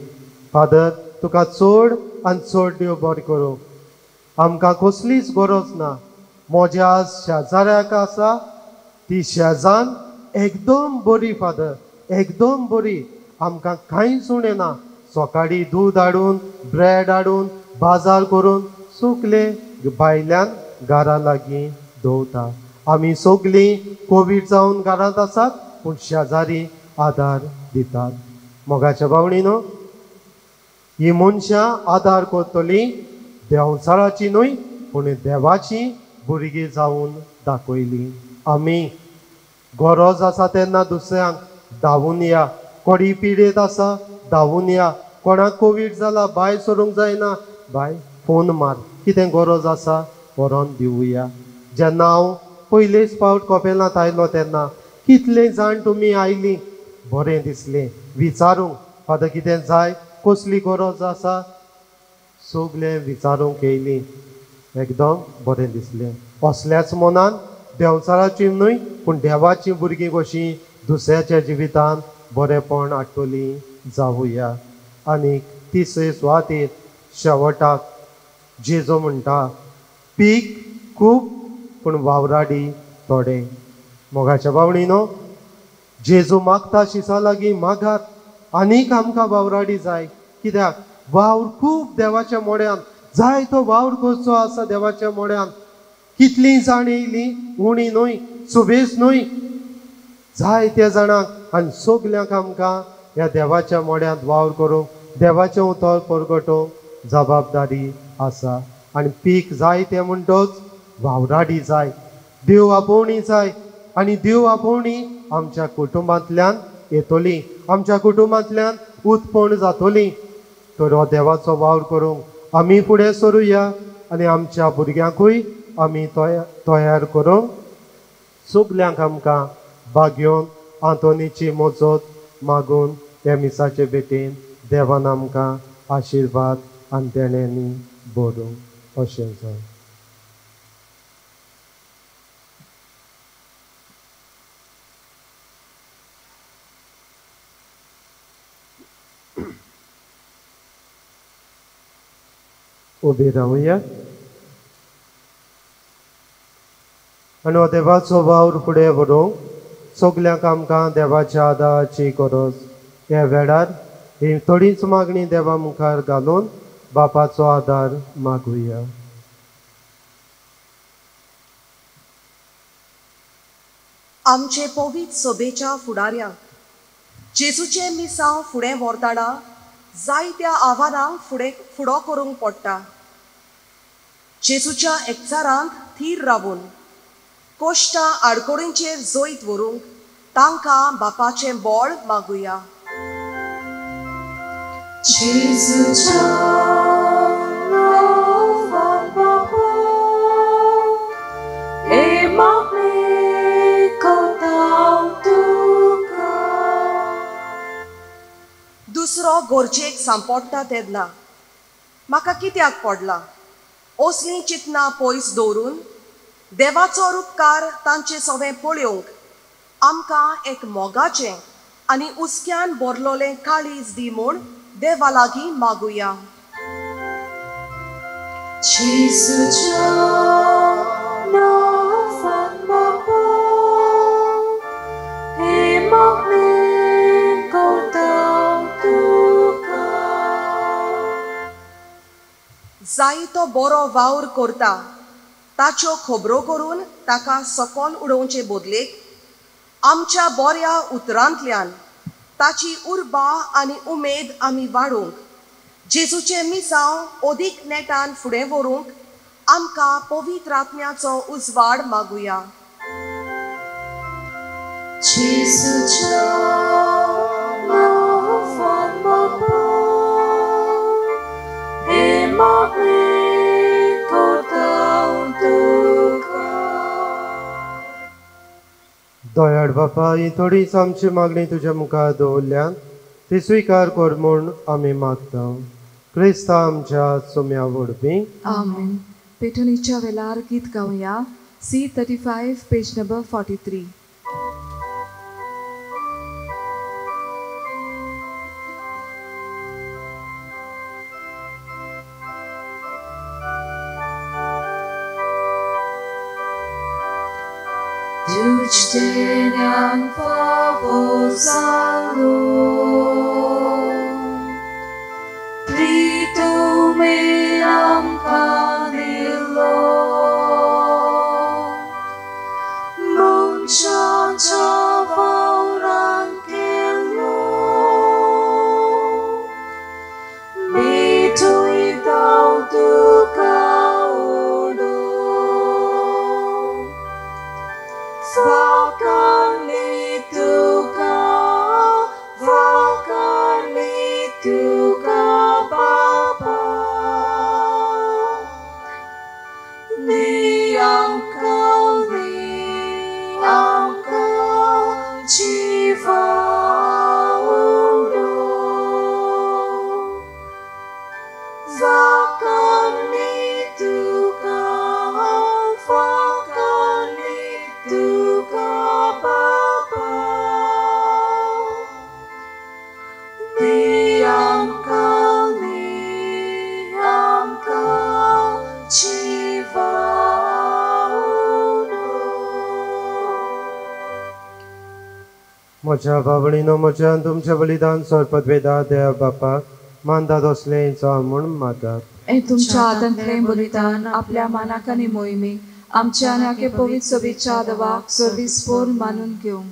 फादर तुका चड आनी चड देव बरें करूं, आमकां कसलीच गरज ना. म्हज्या शेजाऱ्याक आसा ती शेजान एकदम बरी फादर, एकदम बरी, आमकां कांयच उणें ना. सकाळीं दूद हाडून, ब्रेड हाडून, बाजार करून सगले भायल्यान घरा लागीं दवरता. आमी सगलीं कोवीड जावन घरांत आसात, पूण शेजारी आदार दितात. मोगाच्या भावणीनो, ही मनशां आदार करतलीं देवचाराची न्हय पूण देवाची भुरगीं जावन दाखयलीं. आमी गरज आसा तेन्ना दुसऱ्यांक धांवून या, कोणी पिडेत आसा धांवून या, कोणाक कोवीड जाला भायर सरूंक जायना, बाय फोन मार, कितें गरज आसा व्हरोन दिवया. जेन्ना हांव पयलेच फावट कपेलांत आयलो तेन्ना कितले जाण तुमी आयलीं, बरें दिसलें विचारूंक, फादर कितें जाय, कसली गरज आसा, सगलें विचारूंक येयलीं, एकदम बरें दिसलें. असल्याच मनान देवचाराची न्हय पूण देवाची भुरगीं कशीं दुसऱ्याच्या जिवितांत बरेंपण हाडटलीं जावुया. आनी तिसरे सुवातेर शेवटाक जेजू म्हणटा, पीक खूब पूण वावराडी थोडे. मोगाच्या भावणीनो, जेजू मागता शिसा लागीं मागात, आनीक आमकां वावराडी जाय. कित्याक वावर खूब देवाच्या मोड्यान, जाय तो वावर करचो आसा देवाच्या मोड्यान. कितलीं जाण येयलीं, उणी न्हय, सुबेज न्हय, जाय त्या जाणांक आनी सगल्यांक आमकां ह्या देवाच्या मोड्यांत वावर करूंक, देवाचें उतर परगटोवंक जबाबदारी आसा. आनी पीक जाय तें म्हणटोच वावराडी जाय, देव आपोवणी जाय. आनी देव आपोवणी आमच्या कुटुंबांतल्यान येतली, आमच्या कुटुंबांतल्यान उत्पन्न जातली. तर हो देवाचो वावर करूंक आमी फुडें सरुया आनी आमच्या भुरग्यांकूय आमी तयार करूंक सगल्यांक आमकां बागेवन आंतोनीची मजत मागून ह्या मिसाचे भेटेन देवान आमकां आशिर्वाद आनी देण्यांनी भरूंक अशें जाय. उबे रावया आनी हो देवाचो वावर फुडें व्हरूंक सगल्यांक आमकां देवाच्या आदाराची गरज. ह्या वेळार ही थोडीच मागणी देवा मुखार घालून बापाचो आदार मागुया. आमचे पवित्र सभेच्या फुडाऱ्यांक जेजूचे मिसांव फुडें व्हरतना जायत्या आव्हानांक फुडो करूंक पडटा. जेजूच्या एकचारांत थीर रावून कोश्टां आडकोडींचेर जैत व्हरूंक तांकां बापाचें बळ मागुया. जेजूच्या नांवान बापा, हे मागणे करता हांव तुका. दुसरो गरजेक सांपडटा तेन्ना म्हाका कित्याक पडला असलीं चिंतनां पयस दवरून देवाचो उपकार तांचे सवें पळोवंक आमकां एक मोगाचें आनी उस्क्यान भरलोलें काळीज दी म्हूण देवा लागीं मागुया. जेजूच्या नांवान बापा, हे मागणे करता हांव तुका. जाय तो बरो वावर करता ताच्यो खबरो करून ताका सकल उडोवचे बदलेक आमच्या बऱ्या उतरांतल्यान ताची उर्बा आनी उमेद आमी वाडोवंक जेजूचे मिसांव ओदीक नेटान फुडें व्हरूंक आमकां पवित्र आत्म्याचो उजवाड मागुया. जेजूच्या नांवान बापा, हे मागणे करता हांव तुका. दयाळ बापा, ही थोडीच आमची मागणी तुज्या मुखार दवरल्यान ती स्विकार कर म्हूण आमी मागता. क्रिस्ता आमच्या सुम्या व्हडपी. आमेन. पेटणीच्या वेळार गीत गावया. C35 page number 43. Tučtěňan pavozalo, prítomný nám kanilo, munčača vaurankelo, my tu i dal duka udo. Vakali tuka, vakali म्हज्या भावणीनो म्हज्यान तुमचें बलिदान सोरपत देव बापाक मानतात असलें जावं म्हूण मागात. हे तुमच्या हातांतलें बलिदान आपल्या मानाक आनी मोहिमेक आमच्या आनी आखे पवित्र सभेच्या देवाक सर्विस्पोर मानून घेवंक.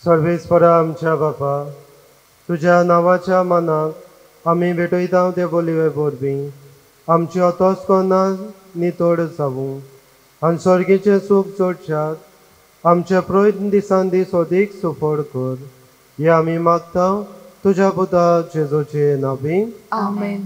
सर्वेस्परा आमच्या बापा, तुज्या नांवाच्या मानाक आमी भेटयता ते बोलये वरवीं आमची अतोसकोना नितोड जावूं आनी सर्गेचें सूख जोडच्यात आमच्या प्रयत्न दिसान दीस अदीक सुफोड कर. हे आमी मागता तुज्या पुता जेजूचे नांवी. आमेन.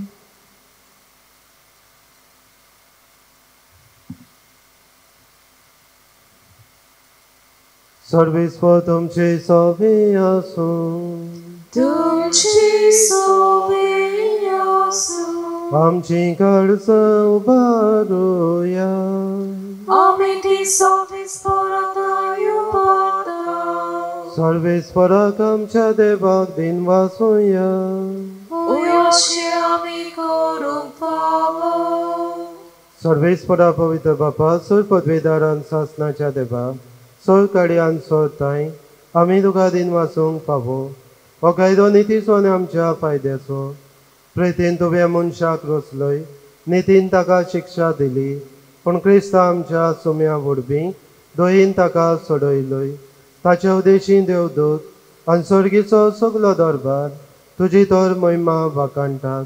सर्वेस्पर तुमचे सवे आसूं, तुमची सोबे आसूं, आमची काळज उबारूया. आमी ती सर्वेस्परांत उबारता. सर्वेस्पराक आमच्या देवाक दिन वासूया. अशें आमी करूंक फावो. सर्वेस्परा पवित्र बापा, सोर पदवेदारान सासनाच्या देवा, सोर काड्यान सोर ताई आमी तुका दिन वाचूंक फावो. हो कायदो नितीचो आनी आमच्या फायद्याचो. प्रेतीन तुवें मनशाक रोचलय, नितीन ताका शिक्षा दिली, पूण क्रिस्ता आमच्या सुम्या वडबी दोयीन ताका सोडयलय. ताचे उदेशी देवदूत आनी सर्गीचो सगलो दरबार तुजी तर महिमा वाकाणटात.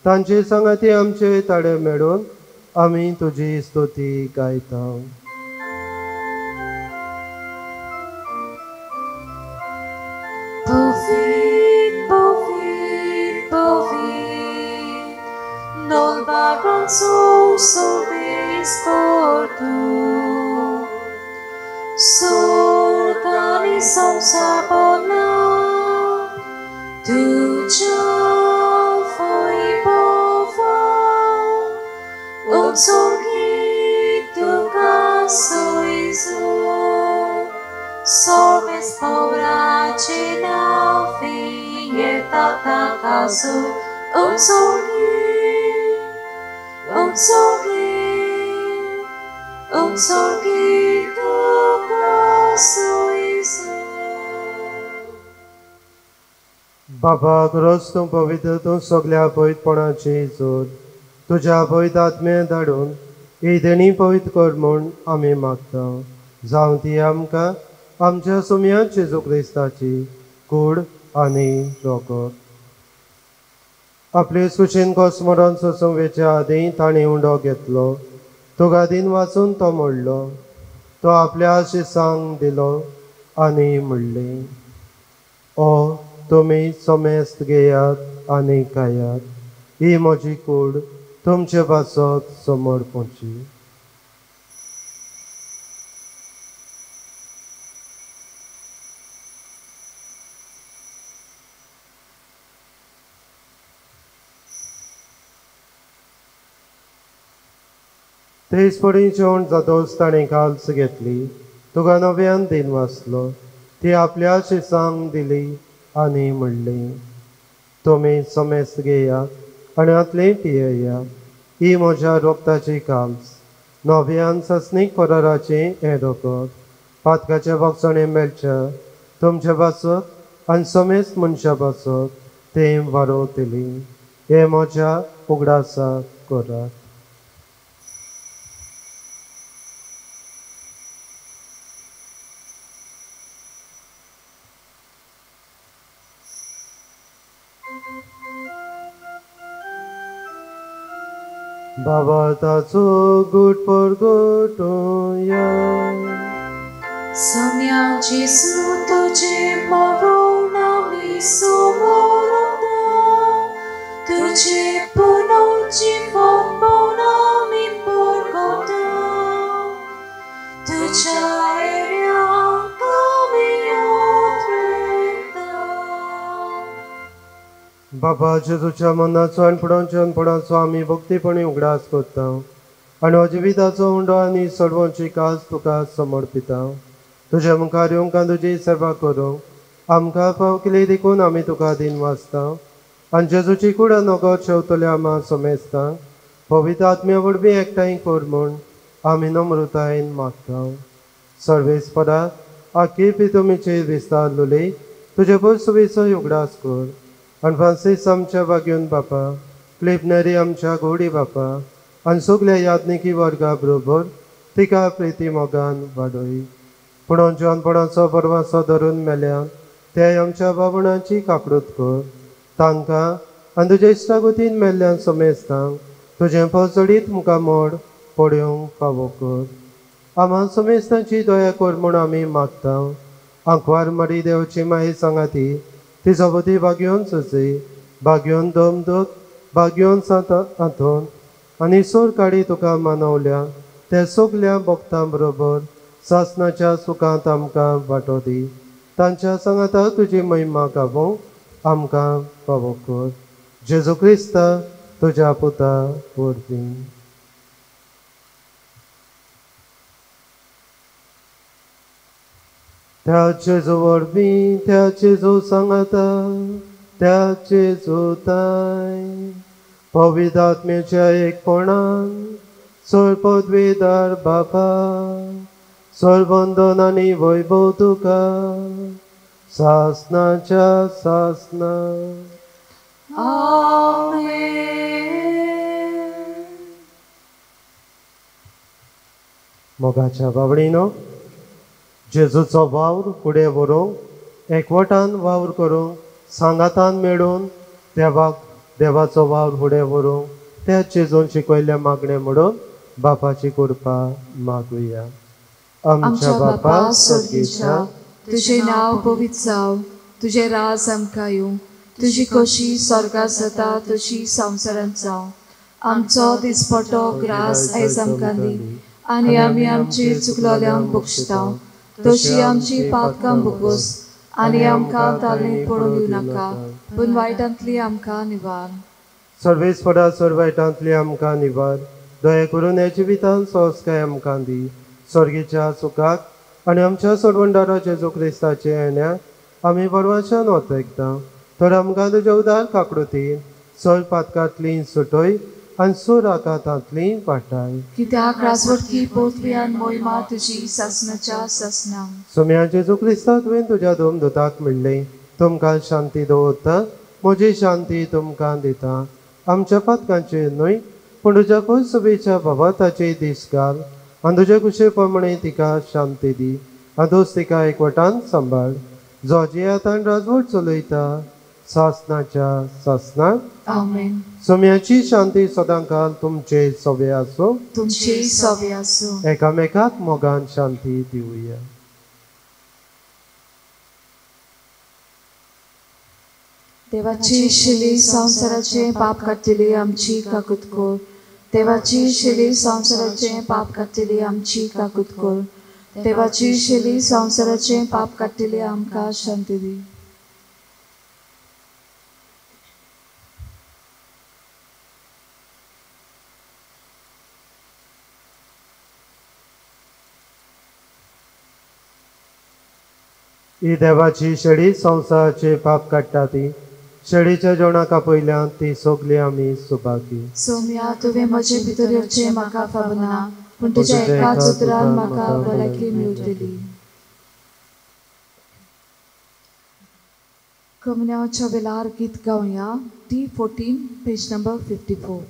तांचे सांगाती आमचे ताळे मेळून आमी तुजी स्तुती गायता. Bovit, bovit, bovit, non baron sou सर्वेस्पर tu. Sorgani samsabona, tuja foi bova, sorgi tuka soizo. सर्वेस्परा cena fie tata caso, sorgi tuka soizo. बापाक रोज तूं पवित्र तूं सगल्या पवित्रपणाची जोड तुज्या पवित्र आत्मे धाडून ही देणी पवित्र कर म्हूण आमी मागता. जावं ती आमकां आमच्या सुम्या जेजू क्रिस्ताची कूड आनी रोगत. आपले सुशेन कोस्मरण सोसुंवेच्या आदीं ताणें उंडो घेतलो. तुका दिन वाचून तो मोडलो. तो आपल्या शिसांक दिलो आनी म्हणलें, ओ तुमी समेस्त घेयात आनी खायात. ही म्हजी कूड तुमचे पासत समर्पणची. तेच पडी जेवण जातोच ताणें काल्स घेतली. तुका नव्यान दिन वाचलो. ती आपल्या शिसांक दिली आनी म्हणली, तुमी समेस्त घेयात आनी आतले पियेयात. ही म्हज्या रोगताची काल्स. नव्यान ससनीक फराराचे हें रोगत. पातकाचे भक्षणे मेळच्या तुमचे पासत आनी समेस्त मनशा पासत तें वारोतली. हे म्हज्या उगडासाक करात. बाबा ताचो गुट पर गोटोया. Samia Jesu tuझे मरण आमी समरता. तुझे पुनर्जीवन आमी परगता. तुझ्या एर्याक आमी उतरता. बाबा जेजूच्या मनाचो आनी पुडांचो आमी भक्तीपणी उगडास करता आनी अजिविताचो उंडो आनी सडवोची कास तुका समर्पिता. तुज्या मुखार येवंक तुजी सेवा करूंक आमकां फाव केली देखून आमी तुका दिन वाचता आनी जेजूची कूड नगत शेवतले आमा समेजता. पवित्र आत्म्या वरवीं एकठांय कर म्हूण आमी नम्रतायेन मागता. सर्वेस्परा आखी पितुमीचे विस्तारलोली तुझे पयर सुविचो उगडास कर. आनी फ्रांसीस आमच्या बागेवन बापा, क्लिपनरी आमच्या गोडी बापा आनी सगल्या याज्ञिकी वर्गा बरोबर तिका प्रिती मोगान वाडय. पुणून जेवणपणाचो परवासो धरून मेल्यान ते आमच्या बाबणाची काकडूत कर. तांकां आनी तुज्या इश्टागोतीन मेल्ल्यान समेस्तांक तुजें पसडीत मुखार मोड पड्योंक फावो कर. आम्हा समेस्तांची दया कर म्हूण आमी मागता. आंकवार मरी देवची माही सांगाती तिचो बदी बागेवन सुचय, बागेवन दमदत, बागेवन हातून आनी सोर काडी तुका मानवल्या ते सगल्या भक्तां बरोबर सासणाच्या सुखांत आमकां वांटो दी. तांच्या सांगाता तुजी महिमा गावोवंक आमकां फावो कर. जेजू क्रिस्ता तुज्या पुता वरवीं. त्या जेजू वरवीं, त्या जेजू सांगाता, त्या जेजू ताय पवित्र आत्म्याच्या एकपणान सर्वपदवीदार बापा, सर्वबंधन आनी वैभव तुका सासणाच्या सासना. मोगाच्या बाबडीनो, जेजूचो वावर फुडें व्हरूंक एकवटान वावर करूंक सांगातान मेळून देवाचो वावर फुडें व्हरूंक त्या जेजून शिकयल्ल्या मागणें म्हणून बापाची कृपा मागुया. आमच्या बापा स्वर्गीच्या, तुझे नाव पवित्र जाव, तुझे राज आमकां येवं, तुजी कशी स्वर्गात जाता तशी संवसारांत जावं. आमचो दिसपटो ग्रास आयज आमकां दी आनी आमी आमची चुकलोल्यांक बक्षिता तशी आमची पातकां भोगोस आनी आमकां तालमीत पडूंक दिवं नाका पूण वायटांतली आमकां निवार. सर्वेस्परा सर्वायटांतली आमकां निवार. दया करून हे जिवितांत सोंसकाय आमकां दी. स्वर्गीच्या सुखाक आनी आमच्या सोडवंडारा जेजू क्रिस्ताचे येण्याक आमी परवाशान वतयता. तर आमकां तुज्या उदार काकडुतीन सर पातकांतली सुटय आनी सूर आकांतांतली वाटाय. कित्याक राजवटकी पोतवी आनी मोहिमा तुजी सासणाच्या सासनां. सोम्या जेजू क्रिस्ता तुवें तुज्या दोन दुताक म्हणलें, तुमकां शांती दवरता, म्हजी शांती तुमकां दिता. आमच्या पातकांचेर न्हय पूण तुज्या पयर सुबेच्या भवाताचे दीस घाल आनी तुजे कुशे प्रमाणे तिका शांती दी आनी तूंच तिका एकवटान सांबाळ. जो जे आतां राजवट चलयता सासणाच्या सासनाक. आमेन. सोम्याची शांती सदांकाल तुमचे सवे आसूं. तुमची सवे आसूं. एकामेकाक मोगान शांती दिवया. देवाची शिली संवसाराचे पाप काडटली आमची काकूत कोर. देवाची शिली संवसाराचे पाप काडटली आमची काकूत कोर. देवाची शिली संवसाराचे पाप काडटली आमकां शांती दी. ही देवाची शेळी संवसाराचे पाप काडटा ती. शेळीच्या जेवणाका पयल्यान ती सगली आमी सुभागी. सोम्या तुवें म्हजे भितर येवचें म्हाका फावना पूण तुज्या एकाच उतरान म्हाका भलायकी मेळटली. कमन्याच्या वेळार गीत गावया. T14 page number 54.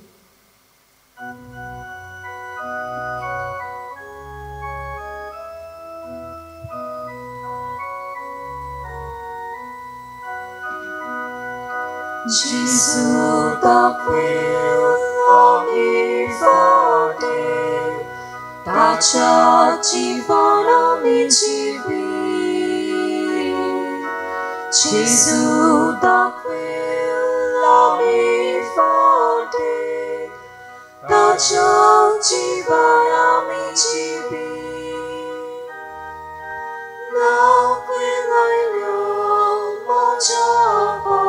Gesù ta ogni forte, tacia ci buono mi cibi. Gesù ta ogni forte, tacia ci buono mi cibi. Now will I know much about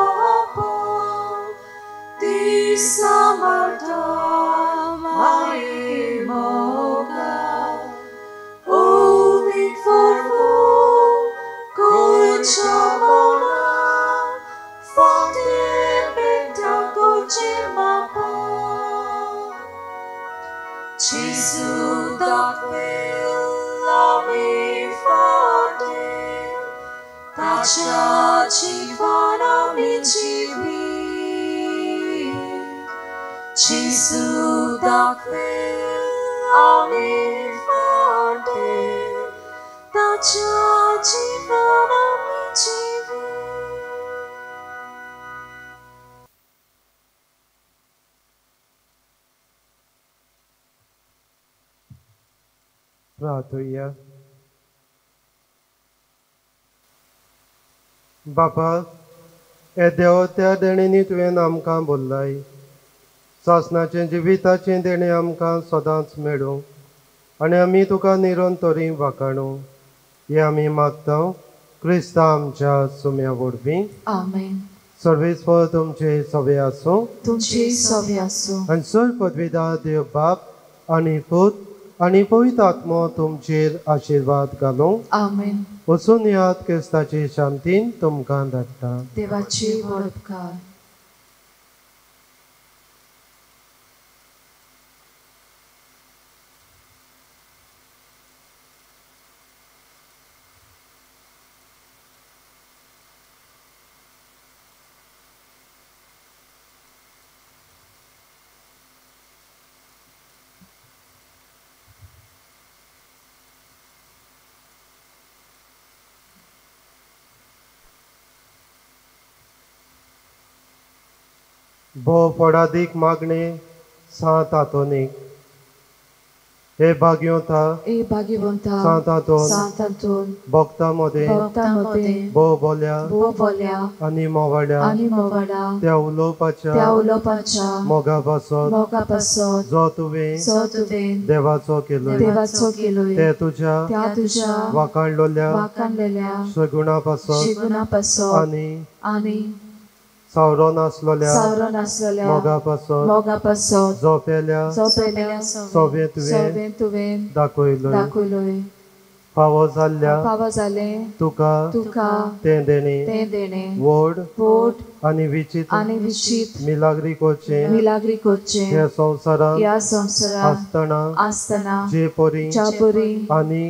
Samarta mai moga, only for who could chamona, forte beta cochimapa. Gesù that will love me forte. ताच्या जीवन आमी जिवी Jesu दाखवेल आमी फाटे ताच्या जीवन आमी जिवी प्रार्थुया. बापा, हे देव त्या देणींनी तुवें आमकां बोल्लाय. सासणाचें जिविताचें देणें आमकां सदांच मेळूं आनी आमी तुका निरोन तोरी वाखाणू. हें आमी मागता क्रिस्ता आमच्या सुम्या वरवीं. आमेन. सर्वेस्वर तुमचे सवे आसूं तुमची सवे आसूं. आनी सर पदवीदार देव बाप आनी पूत आनी पवित्र आत्मो तुमचेर आशिर्वाद घालूं. आमेन. वचून याद क्रिस्ताची शांतीन तुमकां धाडटा. देवाची व्हड उपकार. भो फडादीक मागणे सात आतोनीक हे भाग्यो था ए भाग्यवंता सात आतोन सांतांतून भक्तांमध्ये भक्तांमध्ये भो बोल्या भो बोल्या आनी मोवाड्या आनी मोवाडा त्या उलोवपाच्या त्या उलोवपाच्या मोगा पासत मोगा पासत जो तुवें जो तुवें देवाचो केलोय देवाचो केलोय ते तुज्या त्या तुज्या वाखाणलेल्या वाखाणलेल्या सगुणा पासत शिगुणा पासत आनी आनी सावरोन आसलेल्या सावरण आसलेल्या मोगा पासत मोगा पासत जो पेल्या जो पेल्या सवे तुवें सवें तुवें दाखयलोय. दाखयलोय. फावो जाल्ल्या फावो जालें तुका तुका तें देणें तें देणें व्हड पोट आनी विचित्र आनी विशीत मिलाग्री करचें मिलाग्री करचें ह्या संवसारांत ह्या संवसारांत आसतना आसतना जे परी ज्या परी आनी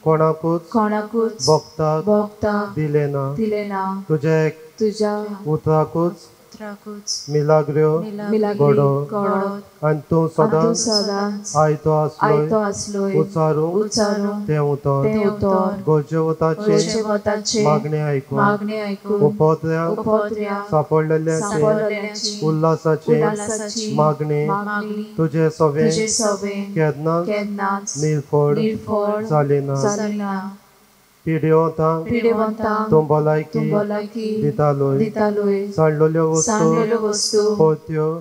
कोणाकूच भक्ताक भोगताक दिलें ना. दिलें ना. तुज्या तुज्या उतराकूच मिलाग्र्यो मिलाग्री घडोवप घडोवप आनी तूं तूं सदांच सदांच आयतो आयतो आसलोय आसलोय उचारूंक उचारूंक तें उतर तें उतर गोंयचे वताचे गोंयचे वताचे मागणे आयकून मागणी आयकून उपोत्र्यांक उपोत्र्या सापडलेल्याचे सापडलेल्याची उल्हासाचे उल्हासाची मागणे मागणी तुजे सवे तुजे सवें केन्नाच केन्नाच निर्फळ निर्फळ जाली ना. जाली ना. पिड्योवंतांक पिडेवंतांक तूं भलायकी तूं भलायकी दितालोय. दितालोय. सांडलेल्यो वस्तू सांडलेल्यो वस्तू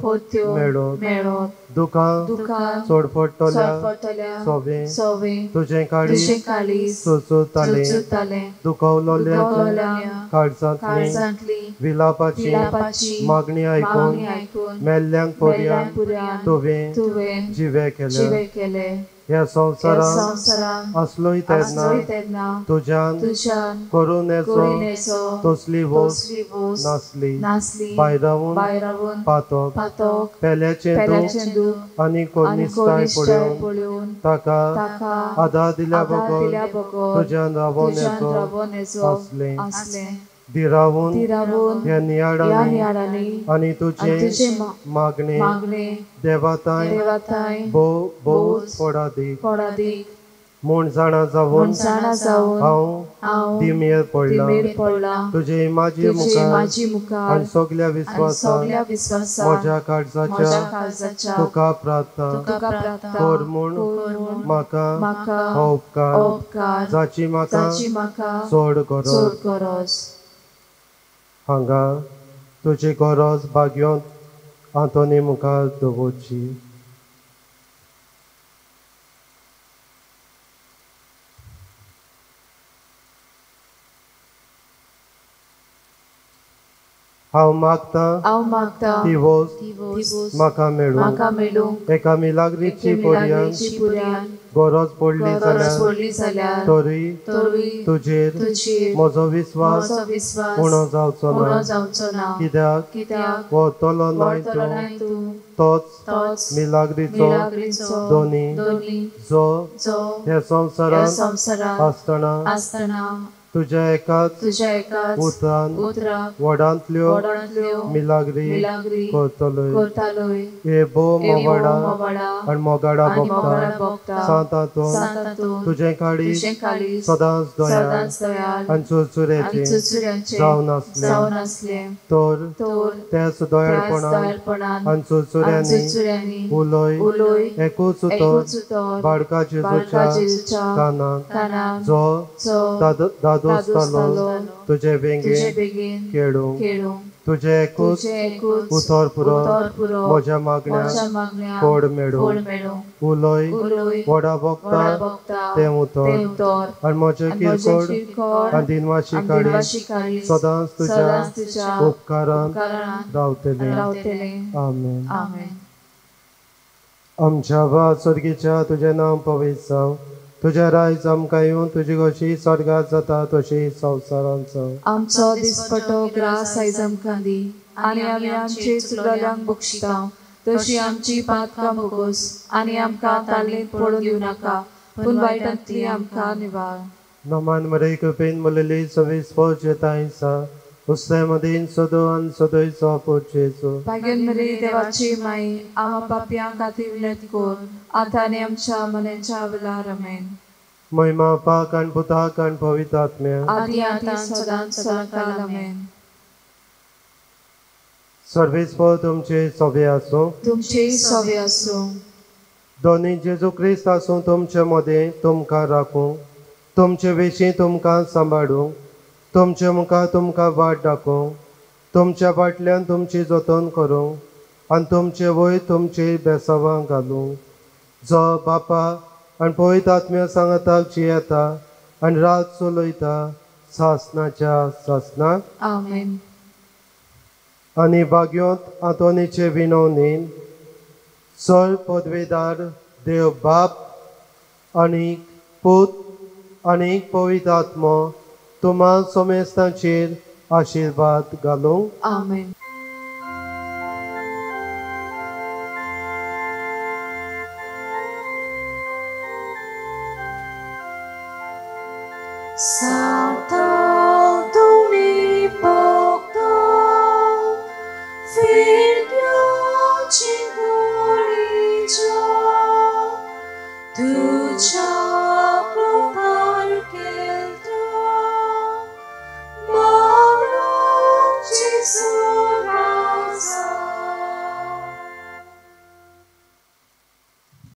पोत्यो मेळोत. दुखां दुखां सोडपडटल्या सोडपडटल्या सवे सवें तुजें काळीज तुजें काळीज सुचुरतालें. सुचुरतालें. दुखवलोल्या दुखवलोल्या काळजांतली काळजांतली विलापाची विलापाची मागणी आयकून मागणी आयकून मेल्ल्यांक मेल्ल्यांक पर्यंत पर्यंत तुवें तुवें जिवे केले. जिवे केले. ह्या ह्या संवसारांत संवसारांत असलोय आसलोय तेन्ना तेन्ना तुज्यान तुज्यान करुणेचो करुणेचो तसली वस्त तसली वस्त नासली. नासली. भायरावून भायरावून पातोक पातोक पेल्याचें पेल्याचें दूख दूख आनी आनी कोनिश्टाय कोनिश्टाय पळोवन पळोवन ताका ताका आदार दिल्या आदार दिल्या बगर बगर तुज्यान तुज्यान रावोनेचो रावोनेचो आसलें. आसलें. धिरावून तिरावून ह्या ह्या नियाळांनी नियाळांनी आनी आनी तुजें तुजे मागणे मागणे देवाताय देवाताय भोव फोडादीक पडादीक म्हूण जाणा जावन जाणा जावन हांव दिमेर पडला. दिमेर पडला. तुजे इमाजी तुजे मुखार माझी मुखार आनी सगल्या आनी विस्वासान सगल्या विस्वासान म्हज्या म्हज्या काळजाच्या काळजाच्या तुका प्रार्थना तुका प्रार्थना कर म्हूण म्हाका म्हाका हो उपकार उपकार जाची म्हाका जाची म्हाका चड चड गरज. गरज. हांगा तुजी गरज भाग्योंत आंतोनी मुखार दवरची. हांव मागता ती वस्त म्हाका म्हाका मेळूं. मेळूं. एका मिलाग्रीची पर्यंत पुर्यान गरज पडली गरज पडली जाल्यार तरी तुजेर म्हजो विस्वास म्हजो विस्वास उणो जावचो उणो ना. जावचो ना. कित्याक वळतलो नाय वळतलो नाय तूं तूं तोच मिलाग्रीचो मिलाग्रीचो दोनी दोनी जो जो ह्या ह्या संवसारांत संवसारांत आसतना आसतना तुझ्या एकाच तुझ्या एकाच उतरान उतराक वडांतल्यो वडांतल्यो मिलाग्री मिलाग्री करतलोय करतालोय हे बो मोगाडा मोवाडा आणि मोगाडा आणि मोगाडा भोगता भोगता सांतातून सांतातून तुझे काळी तुझें काळीज सदांच दोयाळ सदांच दयाल आणि चुरचुऱ्याचे आणि चुरचुऱ्यांचे जावन असले जावन असले तर तर त्याच त्याच दोयाळपणान दयाळपणान आणि चुरचुऱ्यांनी चुरचुऱ्यांनी उलोय उलोय एकूच उतर एकूच उतर बाळका बाळका जेजूच्या जेजूच्या कानान कानान जो जो दादोसतालो तुझे तुझे बेंगे बेगीन केळू खेळू तुझे एकूच तुझे एकूच उतर पुरो उतर पुरो म्हज्या मागण्या मोच्या मागण्या कोड मेळू कोड मेळू उलोय उलोय वडा वडा भोगता भोगता ते उतर ते उतर आणि म्हजे आणि म्हजे किरकोड किरकोळ आणि दिनवाशी आणि काळी दिनवाशी काळी सदांच तुझ्या सदांच तुझ्या उपकारान उपकारान रावतले रावतले आमेन आमेन आमच्या बा स्वर्गीच्या तुझे नाम पवित्र जावं तुझे रायज आमकां येवन तुजी कशी स्वर्गात जाता तशी संवसारांत जावं आमचो दिसपटो ग्रास आयज आमकां दी आनी आमी आमचे चुकलोल्यांक बक्षिता तशी आमची पातकां बोगोस आनी आमकां ताल्लेंत पडून दिवं नाका पूण वायटांतली आमकां निवार नमान मरे कृपेन मुलेली सवीस फौज येतायसा उसले मदीन सदो आनी सदोयचो पोचेचो भाग्यन मरे देवाची माई आमा पापयां खातीर विनंती कोर आतां आनी आमच्या मनाच्या वेळार आमेन महिमा पाक आनी पुताक आनी पवित्र आत्म्या आदी आतां सदांच सदांकाल आमेन सर्वेस्पर तुमचे सोबे आसूं तुमचे सोबे आसूं दोनी जेजू क्रिस्त आसूं तुमचे मदें तुमकां राखूं तुमचे विशीं तुमकां सांबाळूं तुमचे मुखार तुमकां वाट दाखोवं तुमच्या फाटल्यान तुमची जतन करूं आनी तुमचे वयर तुमची बेसांवां घालूं जो बापा आनी पवित्र आत्म्या सांगाताक जियेता आनी रात चलयता सासनाच्या सासनाक आमेन आनी भाग्योत आंतोनीचे विनवणेन चड पदवेदार देव बाप आनीक पूत आनीक पवित्र आत्मो तुम्हा समेस्तांचेर आशिर्वाद घालूं आमेन Santa